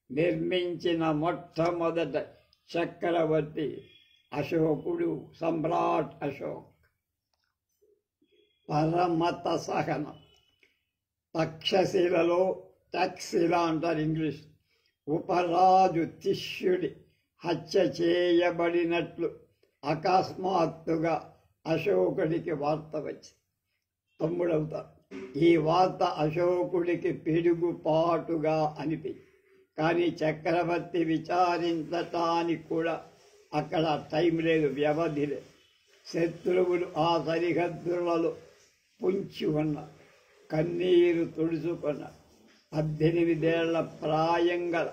నిర్మించిన మొట్టమొదట చక్రవర్తి అశోకుడు, సమ్రాట్ అశోక్. పరమత సహనం. తక్షశిలలో టక్శిల అంటారు ఇంగ్లీష్. ఉపరాజు తిష్యుడి హత్య చేయబడినట్లు అకస్మాత్తుగా అశోకుడికి వార్త వచ్చింది. తమ్ముడవుతారు. ఈ వార్త అశోకుడికి పిడుగుపాటుగా అనిపించింది. కానీ చక్రవర్తి విచారించటానికి కూడా అక్కడ టైం లేదు, వ్యవధి లేదు. శత్రువులు ఆ సరిహద్దులలో పుంచి ఉన్నారు. కన్నీరు తుడుచుకున్నారు. 18 ఏళ్ల ప్రాయంగల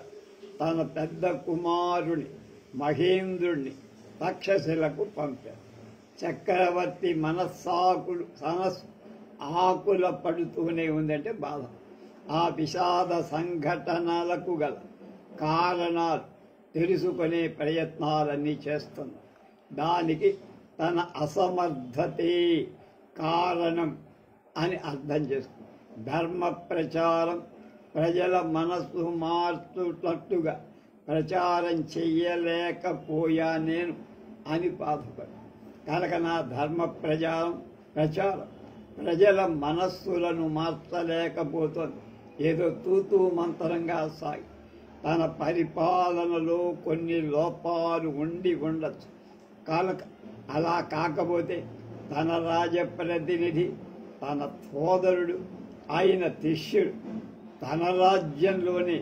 తన పెద్ద కుమారుని మహేంద్రుణ్ణి తక్షశిలకు పంపారు. చక్రవర్తి ఆకుల పడుతూనే ఉందంటే బాధ. ఆ విషాద సంఘటనలకు గల కారణాలు తెలుసుకునే ప్రయత్నాలన్నీ చేస్తున్నారు. దానికి తన అసమర్థతే కారణం అని అర్థం చేసుకుంది. ధర్మ ప్రచారం, ప్రజల మనస్సు మార్చుటట్టుగా ప్రచారం చెయ్యలేకపోయా నేను అని బాధపడి, కనుక నా ధర్మ ప్రచారం ప్రజల మనస్సులను మార్చలేకపోతుంది. ఏదో తూతూ మంత్రంగా సాగి తన పరిపాలనలో కొన్ని లోపాలు ఉండి ఉండొచ్చు. కనుక అలా కాకపోతే తన రాజప్రతినిధి, తన సోదరుడు అయిన తిష్యుడు తన రాజ్యంలోనే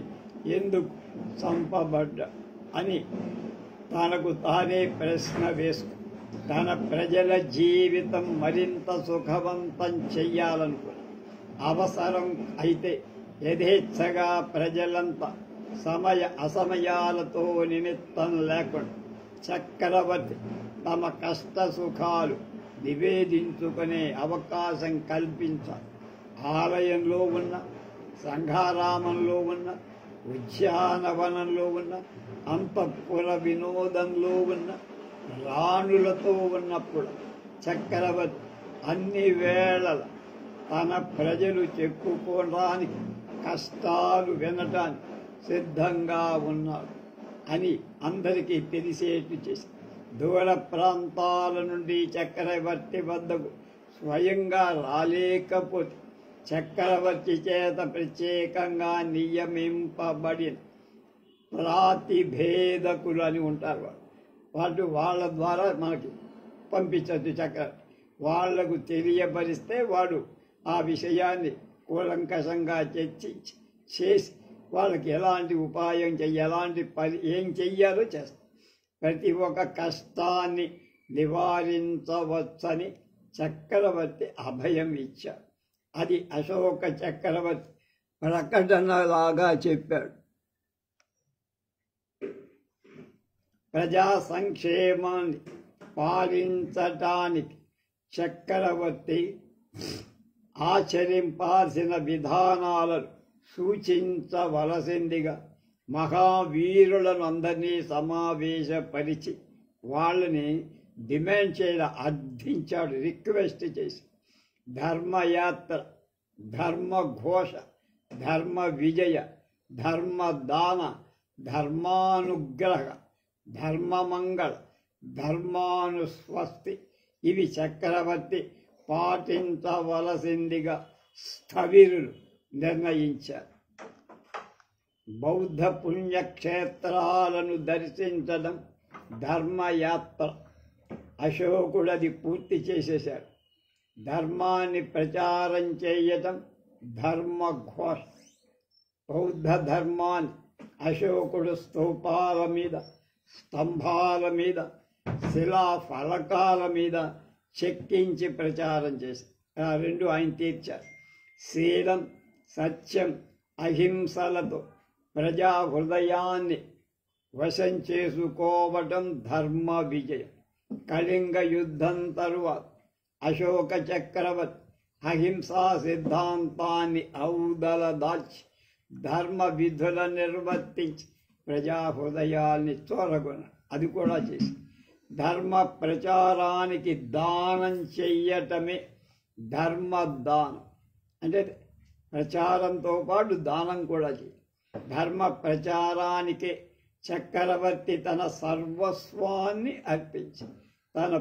ఎందుకు చంపబడ్డా అని తనకు తానే ప్రశ్న వేసుకు తన ప్రజల జీవితం మరింత సుఖవంతం చెయ్యాలనుకుని, అవసరం అయితే యథేచ్ఛగా ప్రజలంతా అసమయాలతో నిమిత్తం లేకుండా చక్రవర్తి తమ కష్ట సుఖాలు నివేదించుకునే అవకాశం కల్పించాలి. ఆలయంలో ఉన్న, సంఘారామంలో ఉన్న, ఉద్యానవనంలో ఉన్న, అంతఃపుర వినోదంలో ఉన్న, రాణులతో ఉన్నప్పుడు చక్రవర్తి అన్ని వేళల తన ప్రజలు చెప్పుకోవడానికి, కష్టాలు వినటానికి సిద్ధంగా ఉన్నాడు అని అందరికీ తెలిసేట్టు చేసి దూర ప్రాంతాల నుండి చక్రవర్తి వద్దకు స్వయంగా రాలేకపోతే చక్రవర్తి చేత ప్రత్యేకంగా నియమింపబడిన ప్రాతిభేదకులు అని ఉంటారు. వాళ్ళ ద్వారా మనకి పంపించచ్చు చక్రవర్తి. వాళ్లకు తెలియపరిస్తే వాడు ఆ విషయాన్ని కూలంకషంగా చర్చించి చేసి వాళ్ళకి ఎలాంటి ఉపాయం ఎలాంటి ఏం చెయ్యాలో చేస్తారు. ప్రతి ఒక్క కష్టాన్ని నివారించవచ్చని చక్రవర్తి అభయం ఇచ్చాడు. అది అశోక చక్రవర్తి ప్రకటనలాగా చెప్పాడు. ప్రజా సంక్షేమాన్ని పాలించటానికి చక్రవర్తి ఆచరింపాల్సిన విధానాలను సూచించవలసిందిగా మహావీరులను అందరినీ సమావేశపరిచి వాళ్ళని డిమాండ్ చేయడం అర్థించాడు, రిక్వెస్ట్ చేసి. ధర్మయాత్ర, ధర్మఘోష, ధర్మ విజయ, ధర్మదాన, ధర్మానుగ్రహ, ధర్మమంగళ, ధర్మానుస్వస్తి ఇవి చక్రవర్తి పాటించవలసిందిగా స్థవిరులు నిర్ణయించారు. బౌద్ధ పుణ్యక్షేత్రాలను దర్శించడం ధర్మయాత్ర. అశోకుడు అది పూర్తి చేసేశాడు. ధర్మాన్ని ప్రచారం చేయటం ధర్మఘోష. బౌద్ధ ధర్మాన్ని అశోకుడు స్తూపాల మీద, స్తంభాల మీద, శిలా ఫలకాల మీద చెక్కించి ప్రచారం చేశారు. ఆ రెండు ఆయన తీర్చారు. శీలం, సత్యం, అహింసలతో ప్రజా హృదయాన్ని వశం చేసుకోవటం ధర్మ విజయం. కళింగ యుద్ధం తరువాత అశోక చక్రవర్తి అహింసా సిద్ధాంతాన్ని ఔదల దాల్చి ధర్మ విధుల నిర్వర్తించి ప్రజా హృదయాల్ని చూరగొన్నాడు. అది కూడా చేసి ధర్మ ప్రచారానికి దానం చెయ్యటమే ధర్మదానం. అంటే ప్రచారంతో పాటు దానం కూడా చేయాలి. ధర్మ ప్రచారానికే చక్రవర్తి తన సర్వస్వాన్ని అర్పించి తన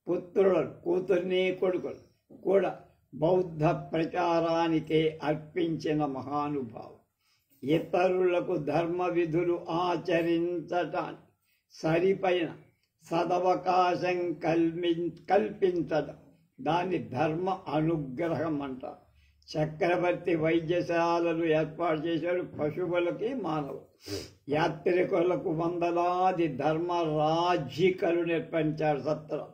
పుత్రులను కూతుర్ని కొడుకులు కూడా బౌద్ధ ప్రచారానికే అర్పించిన మహానుభావుడు. ఇతరులకు ధర్మ విధులు ఆచరించటానికి సరిపైన సదవకాశం కల్పించడం దాన్ని ధర్మ అనుగ్రహం అంటారు. చక్రవర్తి వైద్యశాలలు ఏర్పాటు చేశాడు, పశువులకి మానవులు. యాత్రికులకు వందలాది ధర్మ రాజ్యికలు నిర్మించాడు. సత్రం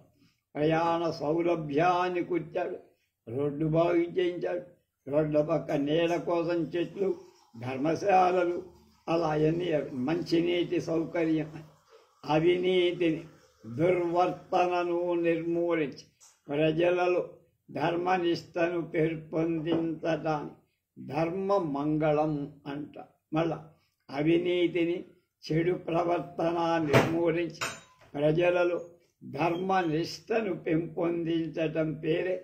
ప్రయాణ సౌలభ్యాన్ని కూర్చాడు, రోడ్డు బాగు చేయించాడు, రోడ్ల పక్క నీడ కోసం చెట్లు, ధర్మశాలలు, అలా అన్నీ మంచినీటి సౌకర్యం. అవినీతిని దుర్వర్తనను నిర్మూలించి ప్రజలలో ధర్మనిష్టను పెంపొందించటాన్ని ధర్మ మంగళం అంట. మళ్ళా అవినీతిని చెడు ప్రవర్తన నిర్మూలించి ప్రజలలో ధర్మనిష్టను పెంపొందించటం పేరే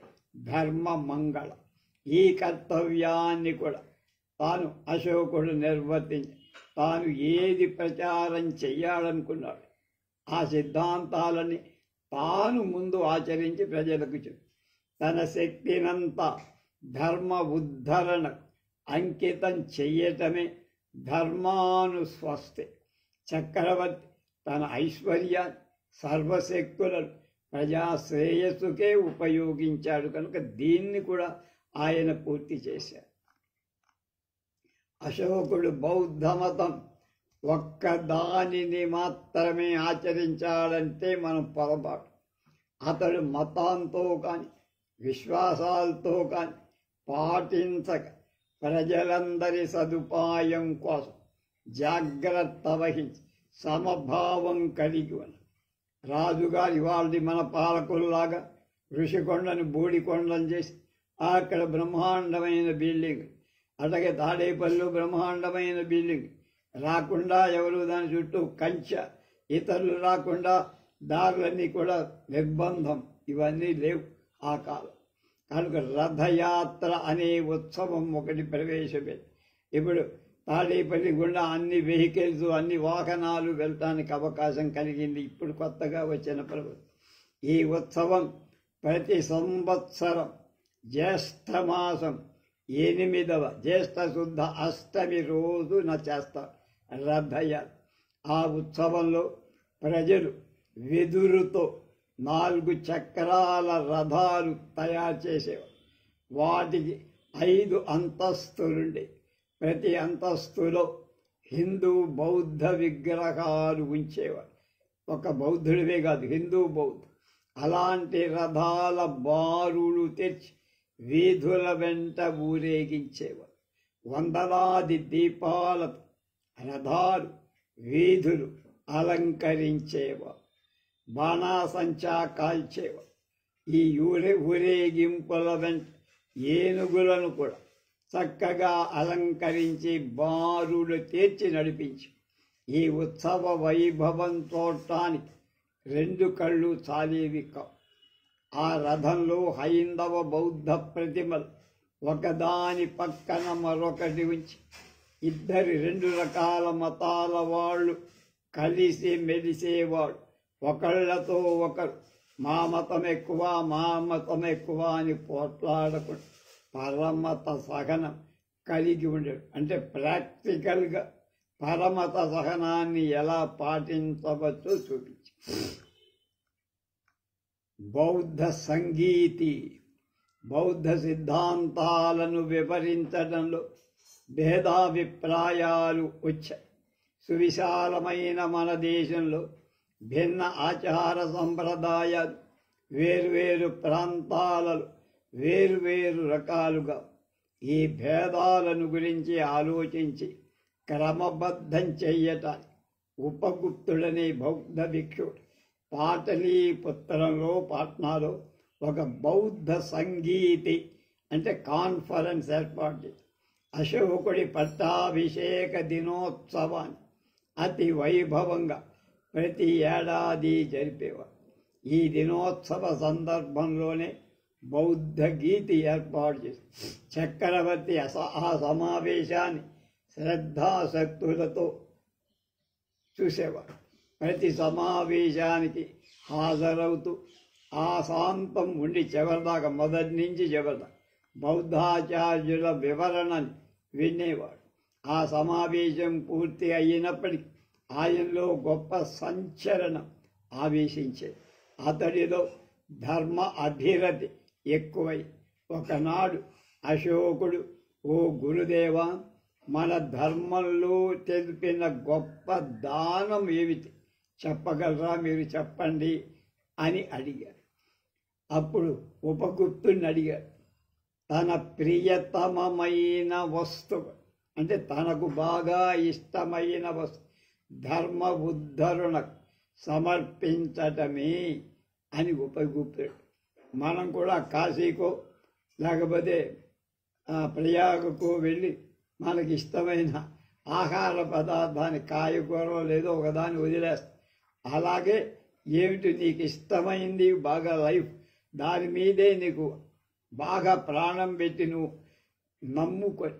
ధర్మ మంగళం. ఈ కర్తవ్యాన్ని కూడా తాను అశోకుడు నిర్వర్తించి తాను ఏది ప్రచారం చెయ్యాలనుకున్నాడు ఆ సిద్ధాంతాలని తాను ముందు ఆచరించి ప్రజలకు చెప్పి తన శక్తినంతా ధర్మ ఉద్ధరణకు అంకితం చెయ్యటమే ధర్మానుస్వస్తి. చక్రవర్తి తన ఐశ్వర్యాన్ని సర్వశక్తులను ప్రజాశ్రేయస్సుకే ఉపయోగించాడు కనుక దీన్ని కూడా ఆయన పూర్తి చేశాడు. అశోకుడు బౌద్ధ మతం ఒక్క దానిని మాత్రమే ఆచరించాడంటే మనం పొరపాటు. అతడు మతంతో కానీ విశ్వాసాలతో కానీ పాటించక ప్రజలందరి సదుపాయం కోసం జాగ్రత్త వహించి సమభావం కలిగి ఉన్న రాజుగారి వాళ్ళది మన పాలకుల్లాగా ఋషికొండను బూడికొండను చేసి అక్కడ బ్రహ్మాండమైన బిల్డింగ్, అట్లాగే తాడేపల్లిలో బ్రహ్మాండమైన బిల్డింగ్ రాకుండా ఎవరు దాని చుట్టూ కంచె, ఇతరులు రాకుండా దారులన్నీ కూడా నిర్బంధం, ఇవన్నీ లేవు ఆ కాలం. కనుక రథయాత్ర అనే ఉత్సవం ఒకటి ప్రవేశపెట్టి ఇప్పుడు తాడేపల్లి గుండా అన్ని వెహికల్స్ అన్ని వాహనాలు వెళ్ళటానికి అవకాశం కలిగింది ఇప్పుడు కొత్తగా వచ్చిన ప్రభుత్వం. ఈ ఉత్సవం ప్రతి సంవత్సరం జ్యేష్ఠమాసం 8వ జ్యేష్ఠ శుద్ధ అష్టమి రోజున చేస్తారు రథయాత్ర. ఆ ఉత్సవంలో ప్రజలు వెదురుతో 4 చక్రాల రథాలు తయారు చేసేవారు. వాటికి 5 అంతస్తులుండే, ప్రతి అంతస్తులో హిందూ బౌద్ధ విగ్రహాలు ఉంచేవారు. ఒక బౌద్ధుడివే కాదు, హిందూ బౌద్ధ. అలాంటి రథాల బారులు తెచ్చి వీధుల వెంట ఊరేగించేవారు. వందలాది దీపాలతో రథాలు వీధులు అలంకరించేవారు. బాణాసంచా కాల్చేవారు. ఈ ఊరేగింపుల వెంట ఏనుగులను కూడా చక్కగా అలంకరించి బారులు తీర్చి నడిపించి ఈ ఉత్సవ వైభవం చూడటానికి 2 కళ్ళు చాలేవి కావు. ఆ రథంలో హైందవ బౌద్ధ ప్రతిమలు ఒకదాని పక్కన మరొకటి ఉంచి 2 రకాల మతాల వాళ్ళు కలిసి మెలిసేవాడు. ఒకళ్ళతో ఒకరు మా మతం ఎక్కువ మా మతం ఎక్కువ అని పోట్లాడకుండా పరమత సహనం కలిగి ఉండేది. అంటే ప్రాక్టికల్గా పరమత సహనాన్ని ఎలా పాటించవచ్చో చూపించి బౌద్ధ సంగీతి బౌద్ధ సిద్ధాంతాలను వివరించడంలో భేదాభిప్రాయాలు వచ్చాయి. సువిశాలమైన మన దేశంలో భిన్న ఆచార సంప్రదాయాలు వేరువేరు ప్రాంతాలలో వేరువేరు రకాలుగా ఈ భేదాలను గురించి ఆలోచించి క్రమబద్ధం చెయ్యటానికి ఉపగుప్తుడనే బౌద్ధ భిక్షుడు పాటలీపుత్రంలో పాట్నాలో ఒక బౌద్ధ సంగీతి అంటే కాన్ఫరెన్స్ ఏర్పాటు చేసి అశోకుడి పట్టాభిషేక దినోత్సవాన్ని అతి వైభవంగా ప్రతి ఏడాది జరిపేవారు. ఈ దినోత్సవ సందర్భంలోనే బౌద్ధ గీతి ఏర్పాటు చేసి చక్రవర్తి ఆ సమావేశాన్ని శ్రద్ధాశక్తులతో చూసేవాడు. ప్రతి సమావేశానికి హాజరవుతూ ఆశాంతం ఉండి చివరిదాకా, మొదటి నుంచి చివరిదాకా బౌద్ధాచార్యుల వివరణని వినేవాడు. ఆ సమావేశం పూర్తి అయినప్పటికీ ఆయనలో గొప్ప సంచలనం ఆవేశించేది. అతడిలో ధర్మ అభిరతి ఎక్కువై ఒకనాడు అశోకుడు, ఓ గురుదేవా, మన ధర్మంలో తెలిపిన గొప్ప దానం ఏమిటి చెప్పగలరా, మీరు చెప్పండి అని అడిగాడు. అప్పుడు ఉపగుప్తుడిని అడిగాడు. తన ప్రియతమమైన వస్తువు, అంటే తనకు బాగా ఇష్టమైన వస్తువు ధర్మ ఉద్ధరణకు సమర్పించటమే అని ఉపగుప్తుడు. మనం కూడా కాశీకో లేకపోతే ప్రయాగకో వెళ్ళి మనకి ఇష్టమైన ఆహార పదార్థాన్ని, కాయగూరలో లేదో ఒకదాన్ని వదిలేస్తాం. అలాగే ఏమిటి నీకు ఇష్టమైంది బాగా లైఫ్, దాని మీదే నీకు బాగా ప్రాణం పెట్టి నువ్వు నమ్ముకొని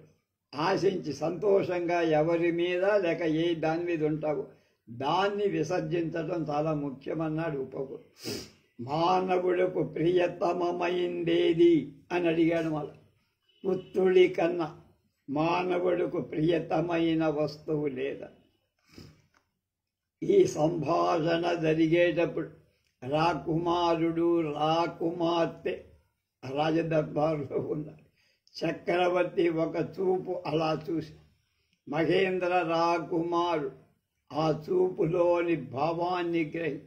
ఆశించి సంతోషంగా ఎవరి మీద లేక ఏ దాని మీద ఉంటావో దాన్ని విసర్జించడం చాలా ముఖ్యమన్నాడు ఉపగుప్తుడు. మానవులకు ప్రియతమమైందేది అని అడిగాడు. మళ్ళా పుత్రుడి కన్నా మానవుడికి ప్రియతమైన వస్తువు లేదా. ఈ సంభాషణ జరిగేటప్పుడు రాకుమారుడు రాకుమార్తె రాజదర్బారులో ఉన్నారు. చక్రవర్తి ఒక చూపు అలా చూసి మహేంద్ర రాకుమారుడు ఆ చూపులోని భావాన్ని గ్రహి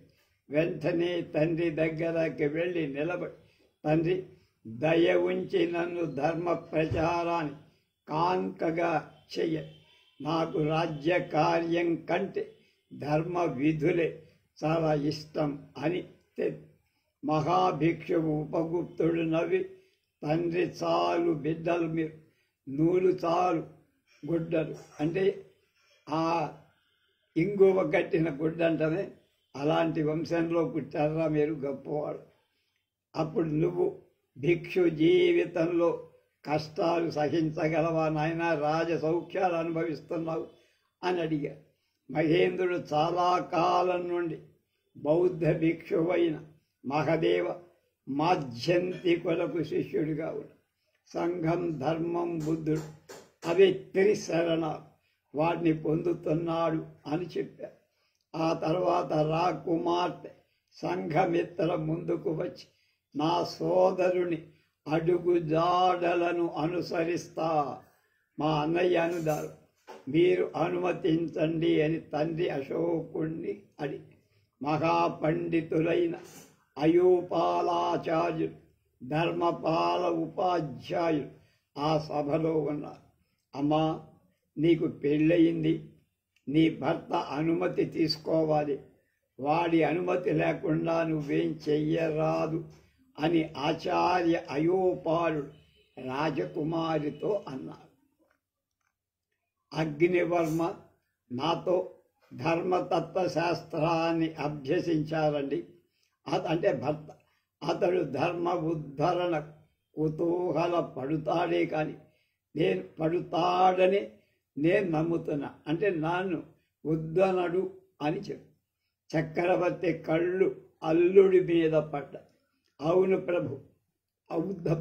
వెంటనే తండ్రి దగ్గరకి వెళ్ళి నిలబడి, తండ్రి, దయ ఉంచి నన్ను ధర్మ ప్రచారాన్ని కాంకగా చెయ్య. నాకు రాజ్య కార్యం కంటే ధర్మ విధులే చాలా ఇష్టం అని మహాభిక్షువు ఉపగుప్తుడు నవ్వి, తండ్రి చాలు బిడ్డలు, మీరు నూలు చాలు గుడ్డలు, అంటే ఆ ఇంగువ కట్టిన గుడ్డ అంటనే అలాంటి వంశంలో పుట్టారా మీరు, గొప్పవాడు. అప్పుడు నువ్వు భిక్షు జీవితంలో కష్టాలు సహించగలవా నాయన, రాజ సౌఖ్యాలు అనుభవిస్తున్నావు అని అడిగారు. మహేంద్రుడు చాలా కాలం నుండి బౌద్ధ భిక్షువైన మహదేవ మాధ్యంతికులకు శిష్యుడిగా ఉన్నాడు. సంఘం, ధర్మం, బుద్ధుడు అవి త్రిశరణాలు, వాటిని పొందుతున్నాడు అని చెప్పారు. ఆ తర్వాత రాకుమార్తె సంఘమిత్ర ముందుకు వచ్చి, నా సోదరుని అడుగు జాడలను అనుసరిస్తా, మా అన్నయ్య అనుదారు, మీరు అనుమతించండి అని తండ్రి అశోకుణ్ణి అడిగి, మహాపండితులైన అయూపాలాచార్యులు, ధర్మపాల ఉపాధ్యాయులు ఆ సభలో ఉన్నారు. అమ్మా, నీకు పెళ్ళయింది, నీ భర్త అనుమతి తీసుకోవాలి, వాడి అనుమతి లేకుండా నువ్వేం చెయ్యరాదు అని ఆచార్య అయోపాలుడు రాజకుమారితో అన్నారు. అగ్నివర్మ నాతో ధర్మతత్వశాస్త్రాన్ని అభ్యసించారండి. అంటే భర్త. అతడు ధర్మ ఉద్ధరణ కుతూహల పడుతాడే కానీ నేను పడుతాడని నేను నమ్ముతున్నా, అంటే నన్ను ఉద్ధరణడు అని చెప్పు. చక్రవర్తి కళ్ళు అల్లుడి మీద పడ్డ. అవును ప్రభు,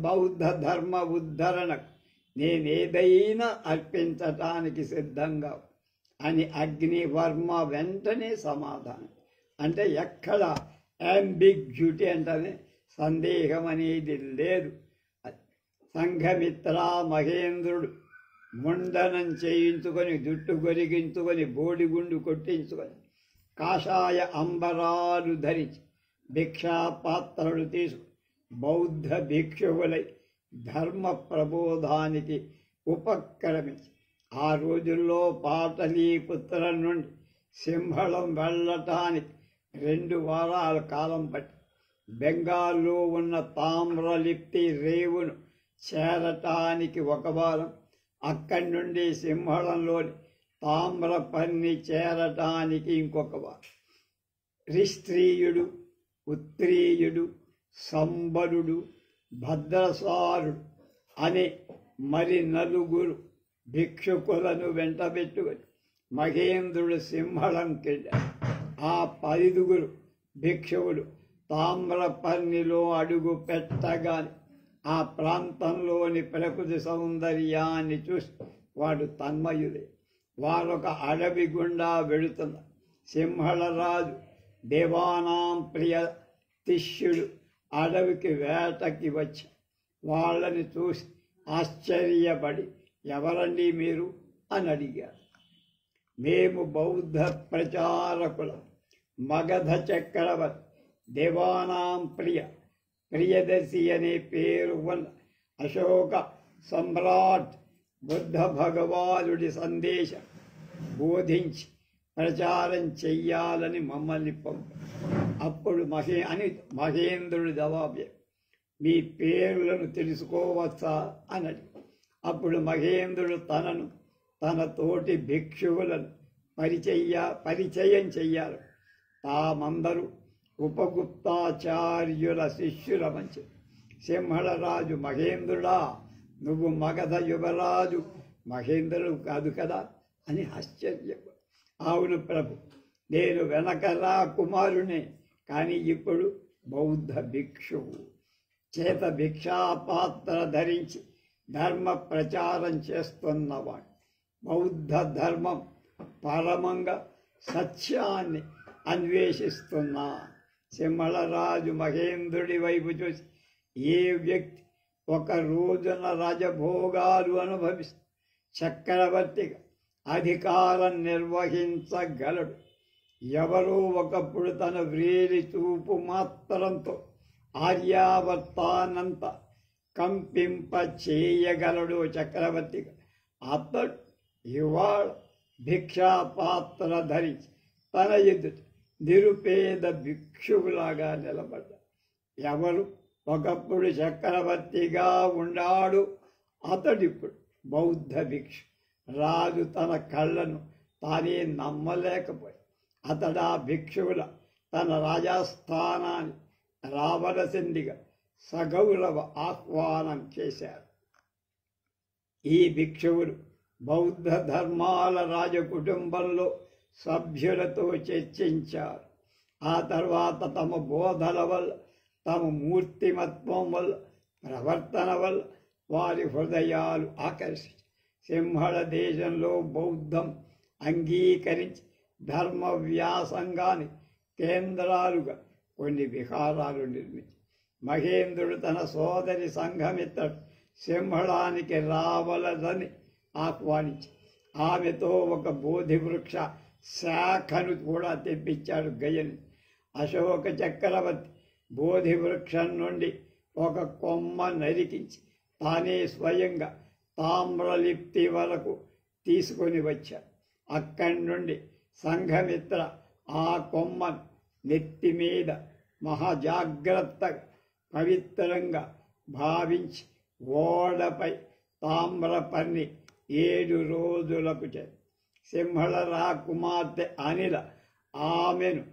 బౌద్ధ ధర్మ ఉద్ధరణకు నేనేదైనా అర్పించటానికి సిద్ధంగా అని అగ్నివర్మ వెంటనే సమాధానం. అంటే ఎక్కడ అంబిగ్యూటీ అంటేనే సందేహం అనేది లేదు. సంఘమిత్ర మహేంద్రుడు ముండనం చేయించుకొని, జుట్టు గొరిగించుకొని, బోడిగుండు కొట్టించుకొని, కాషాయ అంబరాలు ధరించి భిక్షాపాత్రలు తీసుకు బౌద్ధ భిక్షువులై ధర్మ ప్రబోధానికి ఉపక్రమించి, ఆ రోజుల్లో పాటలీపుత్రం నుండి సింహళం వెళ్ళటానికి 2 వారాల కాలం పట్టి, బెంగాల్లో ఉన్న తామ్రలిప్తి రేవును చేరటానికి 1 వారం, అక్కడి నుండి సింహళంలోని తామ్రపర్ణి చేరటానికి ఇంకొక వారం. రిస్త్రీయుడు, ఉత్త్రీయుడు, సంబరుడు, భద్రసారుడు అనే మరి 4 భిక్షుకులను వెంటబెట్టుకుని మహేంద్రుడు సింహళంకెళ్ళాడు. ఆ 10 భిక్షువులు తామ్రపర్ణిలో అడుగు పెట్టగానే ఆ ప్రాంతంలోని ప్రకృతి సౌందర్యాన్ని చూసి వాడు తన్మయులే. వారొక అడవి గుండా వెళుతున్న సింహళరాజు దేవానాం ప్రియ తిష్యుడు అడవికి వేటకి వచ్చి వాళ్ళని చూసి ఆశ్చర్యపడి, ఎవరండి మీరు అని అడిగారు. మేము బౌద్ధ ప్రచారకులం, మగధ చక్రవర్తి దేవానాం ప్రియదర్శి అనే పేరు ఉన్న అశోక సమ్రాట్ బుద్ధ భగవానుడి సందేశం బోధించి ప్రచారం చెయ్యాలని మమ్మల్ని అప్పుడు మహేంద్రుడి జవాబు, మీ పేర్లను తెలుసుకోవచ్చా అన్నది. అప్పుడు మహేంద్రుడు తన తోటి భిక్షువులను పరిచయం చెయ్యారు. తామందరూ ఉపగుప్తాచార్యుల శిష్యుల మంచి. సింహళరాజు, మహేంద్రుడా, నువ్వు మగధ యువరాజు మహేంద్రుడు కాదు కదా అని ఆశ్చర్యం. అవును ప్రభు, నేను వెనకరా కుమారునే, కానీ ఇప్పుడు బౌద్ధ భిక్షువు. చేత భిక్షాపాత్ర ధరించి ధర్మ ప్రచారం చేస్తున్నవాడు. బౌద్ధ ధర్మం పరమంగా సత్యాన్ని అన్వేషిస్తున్నా. సింహళరాజు మహేంద్రుడి వైపు చూసి, ఏ వ్యక్తి ఒక రోజున రాజభోగాలు అనుభవిస్తూ చక్రవర్తిగా అధికారం నిర్వహించగలడు. ఎవరో ఒకప్పుడు తన వ్రేలి చూపు మాత్రంతో ఆర్యావర్తానంత కంపింప చేయగలడు చక్రవర్తిగా. అతడు ఇవాళ భిక్షాపాత్ర ధరించి తన ఎదుట నిరుపేద భిక్షువులాగా నిలబడ్డాడు. ఎవరు ఒకప్పుడు చక్రవర్తిగా ఉన్నాడు, అతడిప్పుడు బౌద్ధ భిక్షు. రాజు తన కళ్ళను తానే నమ్మలేకపోయి అతడు ఆ భిక్షువుల తన రాజస్థానాన్ని రావలసిందిగా సగౌరవ ఆహ్వానం చేశారు. ఈ భిక్షువులు బౌద్ధ ధర్మాల రాజకుటుంబంలో సభ్యులతో చర్చించారు. ఆ తర్వాత తమ బోధల వల్ల, తమ మూర్తిమత్వం వల్ల, ప్రవర్తన వల్ల వారి హృదయాలు ఆకర్షించి సింహళ దేశంలో బౌద్ధం అంగీకరించి ధర్మ వ్యాసంగాని కేంద్రాలుగా కొన్ని విహారాలు నిర్మించి మహేంద్రుడు తన సోదరి సంఘమిత్రుడు సింహళానికి రావలదని ఆహ్వానించి ఆమెతో ఒక బోధివృక్ష శాఖను కూడా తెప్పించాడు గయని. అశోక చక్రవర్తి బోధివృక్షం నుండి ఒక కొమ్మ నరికించి తానే స్వయంగా తామ్రలిప్తి వరకు తీసుకొని వచ్చాడు. అక్కడి నుండి సంఘమిత్ర ఆ కొమ్మను నెత్తి మీద మహాజాగ్రత్తగా పవిత్రంగా భావించి ఓడపై తామ్రపర్ణి 7 రోజులకు సింహళ కుమార్తె అనిల ఆమెను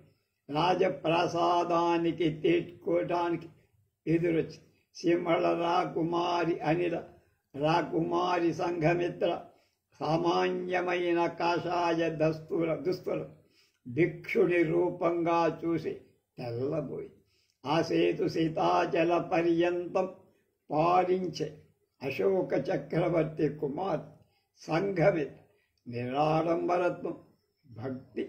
రాజప్రసాదానికి తీర్చుకోవటానికి ఎదురొచ్చి సింహళ కుమారి అనిల రాకుమారి సంఘమిత్ర సామాన్యమైన కాషాయ దుస్తులు భిక్షుని రూపంగా చూసి తెల్లబోయి ఆ సేతు సీతాచల పర్యంతం పాలించే అశోక చక్రవర్తి కుమార్తె సంఘమిత్ర నిరాడంబరత్వం, భక్తి,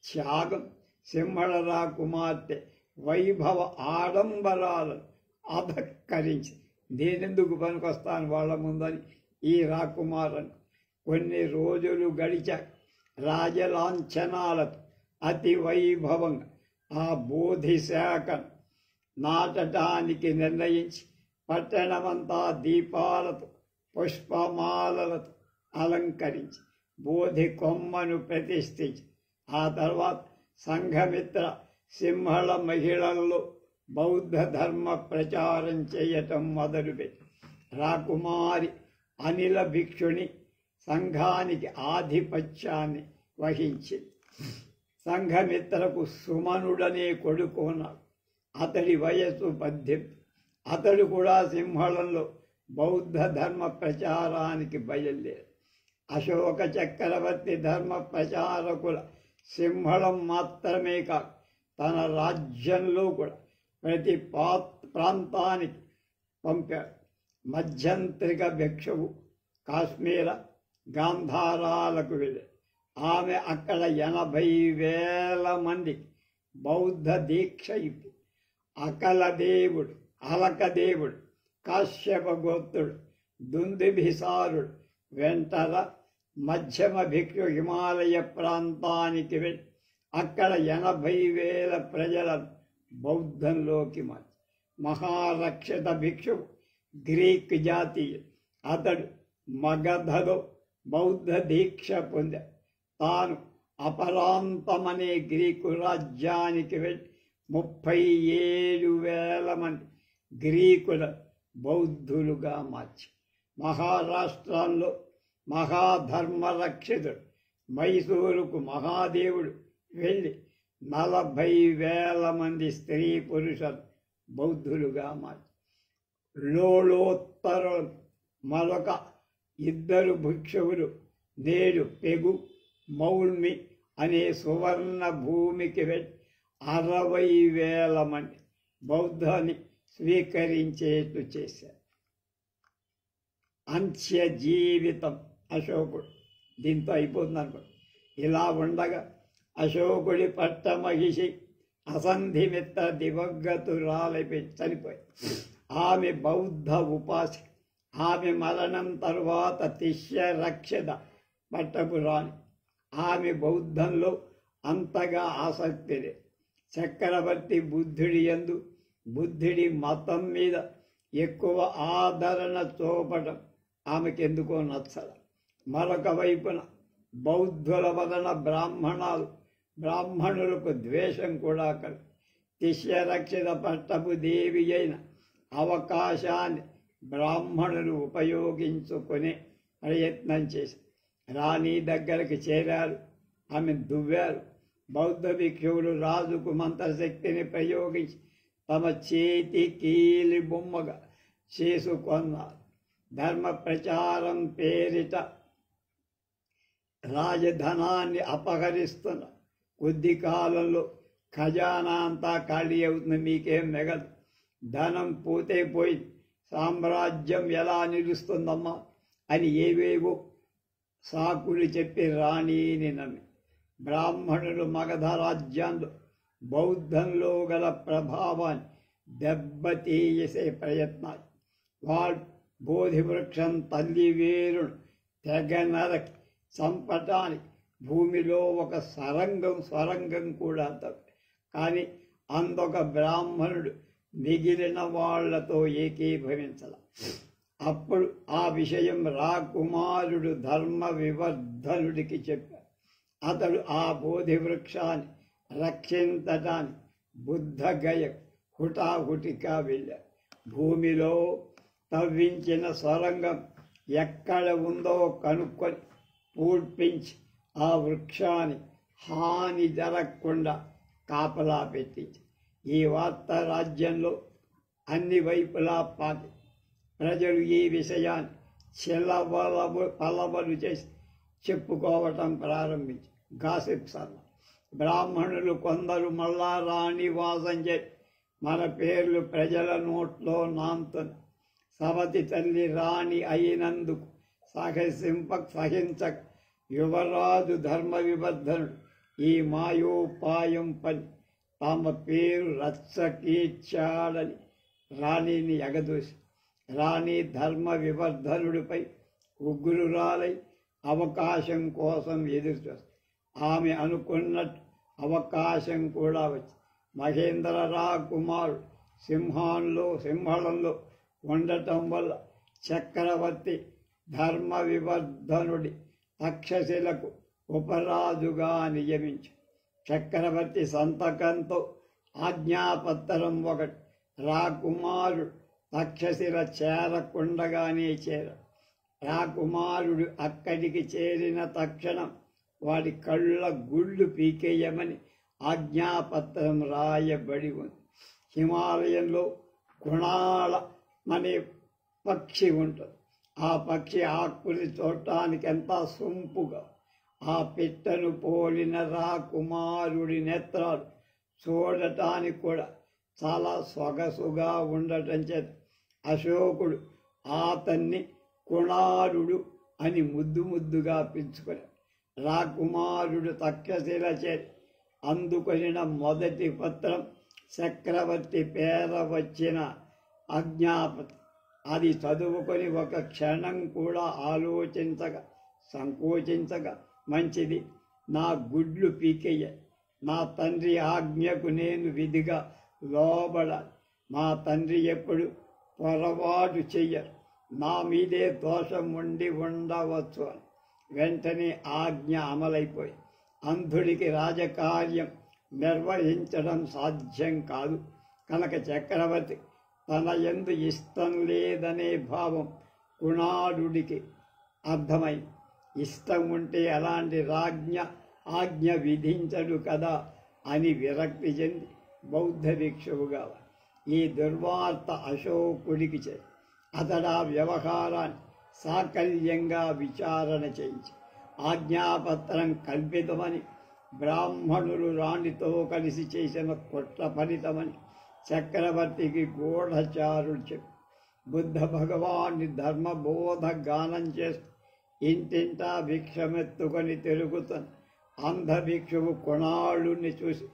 త్యాగం, సింహళ కుమార్తె వైభవ ఆడంబరాలను అధక్కరించి నేనెందుకు పనికొస్తాను వాళ్ళ ముందని ఈ రాకుమారుని కొన్ని రోజులు గడిచాక రాజలాంఛనాలతో అతి వైభవంగా ఆ బోధిశాఖను నాటడానికి నిర్ణయించి పట్టణమంతా దీపాలతో పుష్పమాలలతో అలంకరించి బోధి కొమ్మను ప్రతిష్ఠించి ఆ తర్వాత సంఘమిత్ర సింహళ మహిళల్లో బౌద్ధ ధర్మ ప్రచారం చేయటం మొదలుపెట్టి రాకుమారి అనిల భిక్షుని సంఘానికి ఆధిపత్యాన్ని వహించింది. సంఘమిత్రకు సుమనుడనే కొడుకు ఉన్నాడు. అతడి వయస్సు 18. అతడు కూడా సింహళంలో బౌద్ధ ధర్మ ప్రచారానికి బయలుదేరాడు. అశోక చక్రవర్తి ధర్మ ప్రచారకుల సింహళం మాత్రమే కాదు, తన రాజ్యంలో కూడా ప్రతి ప్రాంతానికి పంపాడు. మధ్యంతరిక భిక్షువు కాశ్మీర గాంధారాలకు వెళ్ళి ఆమె అక్కడ 80,000 మందికి బౌద్ధ దీక్ష ఇప్పి అలకదేవుడు కాశ్యప గోత్రుడు దుందుభిసారుడు వెంటర మధ్యమ భిక్షు హిమాలయ ప్రాంతానికి వెళ్ళి అక్కడ 80,000 ప్రజలను బౌద్ధంలోకి మార్చి మహారక్షిత భిక్షువు గ్రీక్ జాతీయ, అతడు మగధలో బౌద్ధ దీక్ష పొందాడు. తాను అపరాంతమనే గ్రీకు రాజ్యానికి వెళ్ళి 37,000 మంది గ్రీకుల బౌద్ధులుగా మార్చి మహారాష్ట్రంలో మహాధర్మరక్షితుడు మైసూరుకు మహాదేవుడు వెళ్ళి 40,000 మంది స్త్రీ పురుషులు బౌద్ధులుగా మార్చి లోళోత్తరం మరొక 2 భిక్షువులు నేడు పెగు మౌల్మి అనే సువర్ణ భూమికి వెళ్ళి 60,000 మంది బౌద్ధాన్ని స్వీకరించేట్లు చేశారు. అంత్య జీవితం అశోకుడు దీంతో అయిపోతుంది అనుకోండి. ఇలా ఉండగా అశోకుడి పట్టమహిషి అసంధిమిత్ర దివంగతురాలైపోయి చనిపోయి ఆమె బౌద్ధ ఉపాసి. ఆమె మరణం తరువాత తిష్యరక్షిత పట్టపు రాణి. ఆమె బౌద్ధంలో అంతగా ఆసక్తి లేదు. చక్రవర్తి బుద్ధుడి యందు బుద్ధుడి మతం మీద ఎక్కువ ఆదరణ చూపడం ఆమెకెందుకో నచ్చల. మరొక వైపున బౌద్ధుల వలన బ్రాహ్మణులకు ద్వేషం కూడా కలదు. తిష్యరక్షిత పట్టపు దేవి అయిన అవకాశాన్ని బ్రాహ్మణులు ఉపయోగించుకునే ప్రయత్నం చేశారు. రాణి దగ్గరికి చేరారు, ఆమె దువ్వారు. బౌద్ధ భిక్షువులు రాజుకు మంత్రశక్తిని ప్రయోగించి తమ చేతి కీలి బొమ్మగా చేసుకున్నారు. ధర్మ ప్రచారం పేరిట రాజధనాన్ని అపహరిస్తున్న కొద్ది కాలంలో ఖజానా అంతా ఖాళీ అవుతుంది, మీకేం మిగలదు. ధనం పోతే పోయి సామ్రాజ్యం ఎలా నిలుస్తుందమ్మా అని ఏవేవో సాకులు చెప్పి రాణిని నమ్మి బ్రాహ్మణులు మగధ రాజ్యంలో బౌద్ధంలో గల ప్రభావాన్ని దెబ్బతీసే ప్రయత్నాలు. వాళ్ళు బోధి వృక్షం తల్లి వేరును తెగ నరకి చంపటానికి భూమిలో ఒక స్వరంగం కూడా తప్ప. కానీ అందొక బ్రాహ్మణుడు మిగిలిన వాళ్లతో ఏకీభవించాల. అప్పుడు ఆ విషయం రాకుమారుడు ధర్మ వివర్ధనుడికి చెప్పాడు. అతడు ఆ బోధి వృక్షాన్ని రక్షించటానికి బుద్ధగయ హుటాహుటిగా వెళ్ళాడు. భూమిలో తవ్వించిన సొరంగం ఎక్కడ ఉందో కనుక్కొని పూడ్పించి ఆ వృక్షాన్ని హాని జరగకుండా కాపలా పెట్టించి ఈ వార్త రాజ్యంలో అన్ని వైపులా పాకి ప్రజలు ఈ విషయాన్ని పలవలు చేసి చెప్పుకోవటం ప్రారంభించి గాసిప్ సర్వ. బ్రాహ్మణులు కొందరు మళ్ళా రాణి వాసం చేసి మన పేర్లు ప్రజల నోట్లో నాంతున్న సవతి తల్లి రాణి అయినందుకు సహించక యువరాజు ధర్మ వివర్ధనుడు ఈ మాయోపాయం పని తమ పేరు రచ్చకీర్చాడని రాణిని ఎగదూసి రాణి ధర్మ వివర్ధనుడిపై ఉగ్రురాలై అవకాశం కోసం ఎదురుచూస్తుంది. ఆమె అనుకున్నట్టు అవకాశం కూడా వచ్చి మహేంద్రరా కుమారుడు సింహళంలో ఉండటం వల్ల చక్రవర్తి ధర్మ వివర్ధనుడి తక్షశిలకు ఉపరాజుగా నియమించు. చక్రవర్తి సంతకంతో ఆజ్ఞాపత్రం ఒకటి రాకుమారుడు తక్షశిల చేరకుండగానే రాకుమారుడు అక్కడికి చేరిన తక్షణం వాడి కళ్ళ గుళ్ళు పీకేయమని ఆజ్ఞాపత్రం రాయబడి ఉంది. హిమాలయంలో గుణాళ అనే పక్షి ఉంటుంది. ఆ పక్షి ఆకుని చూడటానికి ఎంత సొంపుగా, ఆ పిట్టను పోలిన రాకుమారుడి నేత్రాలు చూడటానికి కూడా చాలా సొగసుగా ఉండటం చేత అశోకుడు అతన్ని కుణారుడు అని ముద్దుగా పిలుచుకొని రాకుమారుడు తక్షశిల చేరి అందుకొనిన మొదటి పత్రం చక్రవర్తి పేర వచ్చిన ఆజ్ఞాపతి. అది చదువుకొని ఒక క్షణం కూడా సంకోచించగా మంచిది, నా గుడ్లు పీకెయ్య, నా తండ్రి ఆజ్ఞకు నేను విధిగా లోబడాలి, మా తండ్రి ఎప్పుడు పొరపాటు చెయ్యరు, నా మీదే దోషం ఉండి ఉండవచ్చు అని వెంటనే ఆజ్ఞ అమలైపోయి అంధుడికి రాజకార్యం నిర్వహించడం సాధ్యం కాదు కనుక చక్రవర్తి తన యందు ఇష్టం లేదనే భావం కుణాళుడికి అర్థమై ఇష్టం ఉంటే అలాంటి ఆజ్ఞ విధించడు కదా అని విరక్తి చెంది బౌద్ధ భిక్షువుగా ఈ దుర్వార్త అశోకుడికి చేసి అతడు ఆ వ్యవహారాన్ని సాకల్యంగా విచారణ చేయించి ఆజ్ఞాపత్రం కల్పితమని, బ్రాహ్మణులు రాణితో కలిసి చేసిన కుట్ర ఫలితమని చక్రవర్తికి గూఢచారుడు చెప్పి బుద్ధ భగవాన్ని ధర్మబోధ గానం చేస్తూ ఇంటింటా భిక్షమెత్తుకొని తిరుగుతున్న అంధ భిక్షువు కుణాళుణ్ణి చూసి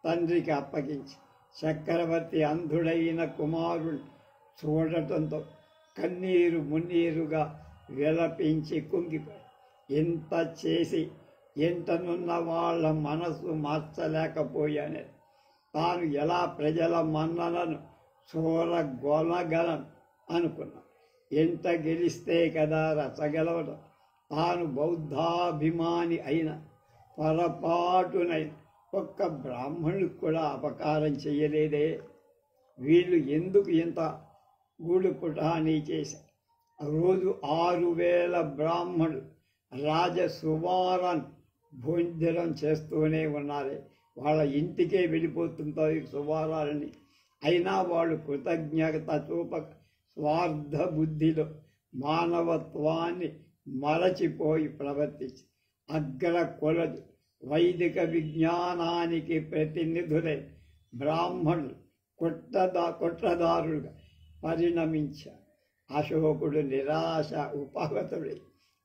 తండ్రికి అప్పగించి చక్రవర్తి అంధుడైన కుమారుణ్ణి చూడటంతో కన్నీరు మున్నీరుగా విలపించి కుంగిపోయి ఇంత చేసి ఇంటనున్న వాళ్ళ మనసు మార్చలేకపోయానే, తాను ఎలా ప్రజల మన్ననను చూరగొనగలను అనుకున్నా. ఇంట గెలిస్తే కదా రచగలవడం, తాను బౌద్ధాభిమాని అయిన పొరపాటునైన ఒక్క బ్రాహ్మణుడికి కూడా అపకారం చెయ్యలేదే, వీళ్ళు ఎందుకు ఇంత గూడుపుటాని చేశారు. రోజు 6,000 బ్రాహ్మణులు రాజసువారాన్ని భోజనం చేస్తూనే ఉన్నారే, వాళ్ళ ఇంటికే వెళ్ళిపోతుంటారు సువారాలని. అయినా వాళ్ళు కృతజ్ఞత చూపక స్వార్థ బుద్ధిలో మానవత్వాన్ని మరచిపోయి ప్రవర్తించి అగ్ర కులదు వైదిక విజ్ఞానానికి ప్రతినిధులై బ్రాహ్మణులు కుట్రదారులుగా పరిణమించారు. అశోకుడు నిరాశ ఉపగతుడై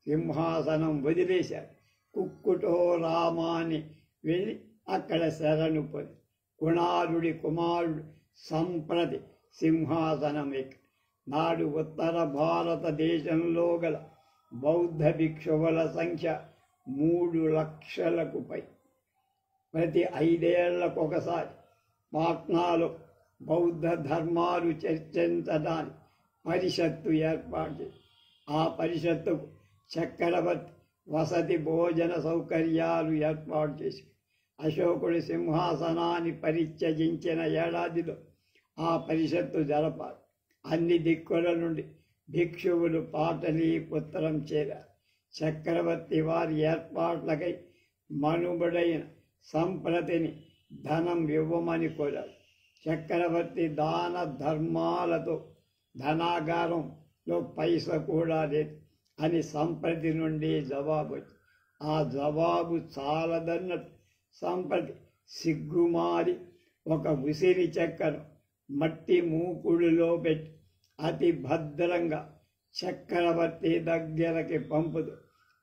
సింహాసనం వదిలేశాడు. కుక్కుటో రామాని వెళ్ళి అక్కడ శరణు పొంది కుణాళుడి కుమారుడు సంప్రతి సింహాసనం ఎక్కి నాడు ఉత్తర భారతదేశంలో గల బౌద్ధ భిక్షువుల సంఖ్య 3 లక్షలకు పై. ప్రతి 5 ఏళ్లకొకసారి పాట్నాలో బౌద్ధ ధర్మాలు చర్చించడానికి పరిషత్తు ఏర్పాటు చేసి ఆ పరిషత్తుకు చక్రవర్తి వసతి భోజన సౌకర్యాలు ఏర్పాటు చేసి అశోకుడి సింహాసనాన్ని పరిత్యజించిన ఏడాదిలో ఆ పరిషత్తు జరపాలి. అన్ని దిక్కుల నుండి భిక్షువులు పాటలీపుత్రం చేరారు. చక్రవర్తి వారి ఏర్పాట్లకై మనుబడైన సంప్రతిని ధనం ఇవ్వమని కోరారు. చక్రవర్తి దాన ధర్మాలతో ధనాగారంలో పైస కూడా లేదు అని సంప్రతి నుండి జవాబు వచ్చింది. ఆ జవాబు చాలదన్నట్టు సంప్రతి సిగ్గుమారి ఒక ఉసిరి చెక్కను మట్టి మూకుడులో పెట్టి అతి భద్రంగా చక్రవర్తి దగ్గరకి పంపుతూ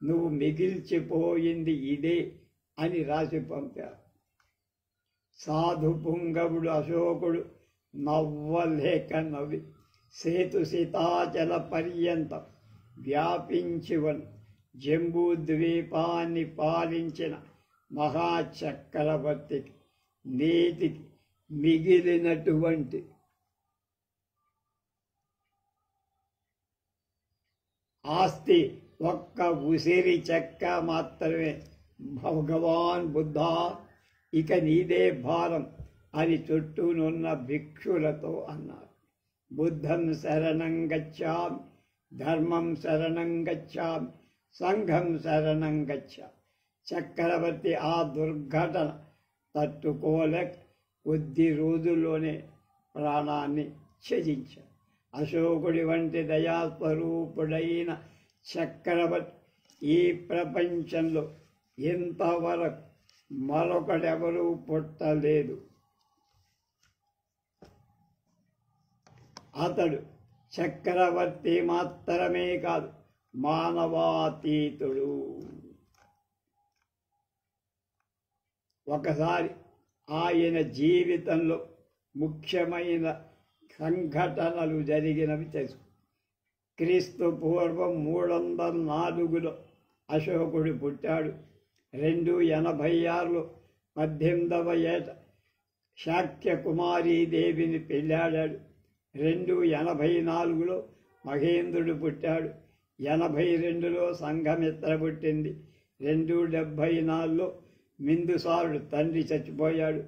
నువ్వు మిగిల్చిపోయింది ఇదే అని రాసి పంపారు. సాధు పుంగవుడు అశోకుడు నవ్వలేక నవ్వి సేతు సీతాచల పర్యంతం వ్యాపించివన్ జంబూ ద్వీపాన్ని పాలించిన మహాచక్రవర్తికి నేటికి మిగిలినటువంటి ఆస్తి ఒక్క ఉసిరి చెక్క మాత్రమే. భగవాన్ బుద్ధ ఇక నీదే భారం అని చుట్టూనున్న భిక్షులతో అన్నారు. బుద్ధం శరణం గచ్ఛామి, ధర్మం శరణం గచ్ఛామి, సంఘం శరణం గచ్ఛామి. చక్రవర్తి ఆ దుర్ఘటన తట్టుకోలేక కొద్ది రోజుల్లోనే ప్రాణాన్ని త్యజించారు. అశోకుడి వంటి దయాస్వరూపుడైన చక్రవర్తి ఈ ప్రపంచంలో ఇంతవరకు మరొకడెవరూ పుట్టలేదు. అతడు చక్రవర్తి మాత్రమే కాదు, మానవాతీతుడు. ఒకసారి ఆయన జీవితంలో ముఖ్యమైన సంఘటనలు జరిగినవి తెలుసు. క్రీస్తు పూర్వం 304లో అశోకుడు పుట్టాడు. 286లో 18వ ఏట శాక్య కుమారీదేవిని పెళ్ళాడాడు. 284లో మహేంద్రుడు పుట్టాడు. 82లో సంఘమిత్ర పుట్టింది. 274లో బిందుసారుడు తండ్రి చచ్చిపోయాడు.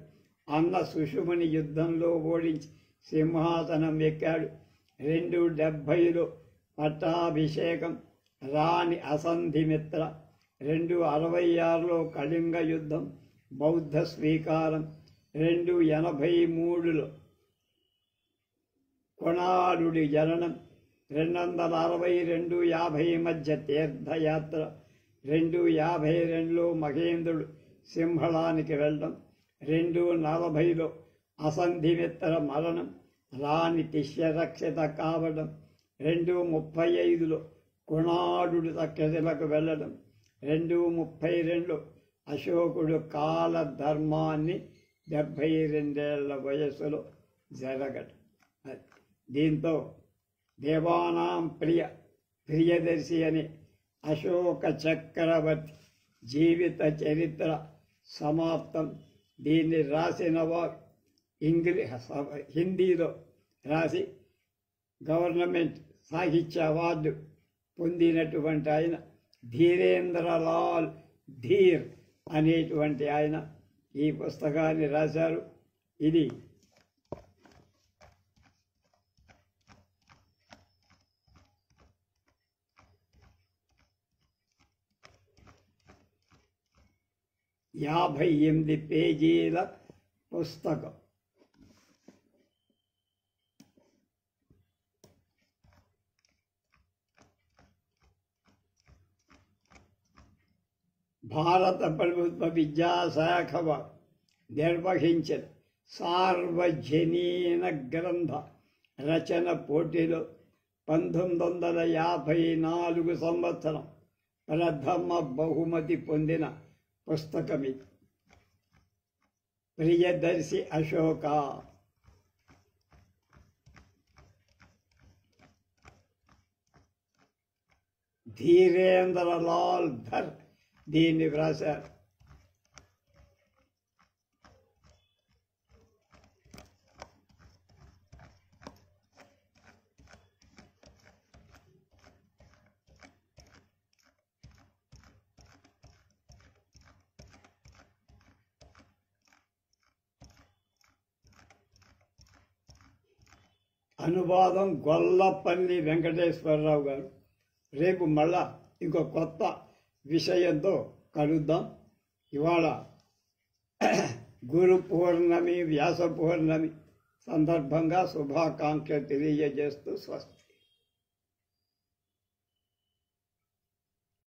అన్న సుషుముని యుద్ధంలో ఓడించి సింహాసనం ఎక్కాడు. 270లో పట్టాభిషేకం రాణి అసంధిమిత్ర. 266లో కళింగ యుద్ధం, బౌద్ధ స్వీకారం. 283లో కొణాడుడి జననం. 260-250 మధ్య తీర్థయాత్ర. 252లో మహేంద్రుడు సింహళానికి వెళ్ళడం. 240లో అసంధిమిత్ర మరణం, రాణి శిష్యరక్షిత కావడం. 235లో కొణాడుడు తక్షశిలకు వెళ్ళడం. 232లో అశోకుడు కాల ధర్మాన్ని 72 ఏళ్ల వయస్సులో జరగడం. దీంతో దేవానాం ప్రియదర్శి అని అశోక చక్రవర్తి జీవిత చరిత్ర సమాప్తం. దీన్ని రాసిన వారు హిందీలో రాసి గవర్నమెంట్ సాహిత్య అవార్డు పొందినటువంటి ఆయన ధీరేంద్రలాల్ ధీర్ అనేటువంటి ఆయన ఈ పుస్తకాన్ని రాశారు. ఇది యాభై 58 పేజీల పుస్తకం. భారత ప్రభుత్వ విద్యాశాఖ వారు నిర్వహించిన సార్వజనీన గ్రంథ రచన పోటీలో 1954 సంవత్సరం ప్రథమ బహుమతి పొందిన పుస్తకమిది. ప్రియదర్శి అశోక. ధీరేంద్రలాల్ ధర్ దీన్ని వ్రాశారు. అనువాదం గొల్లపల్లి వెంకటేశ్వరరావు గారు. రేపు మళ్ళా ఇంకో కొత్త విషయంతో కలుద్దాం. ఇవాళ గురు పౌర్ణమి, వ్యాస పౌర్ణమి సందర్భంగా శుభాకాంక్షలు తెలియజేస్తూ స్వస్తి.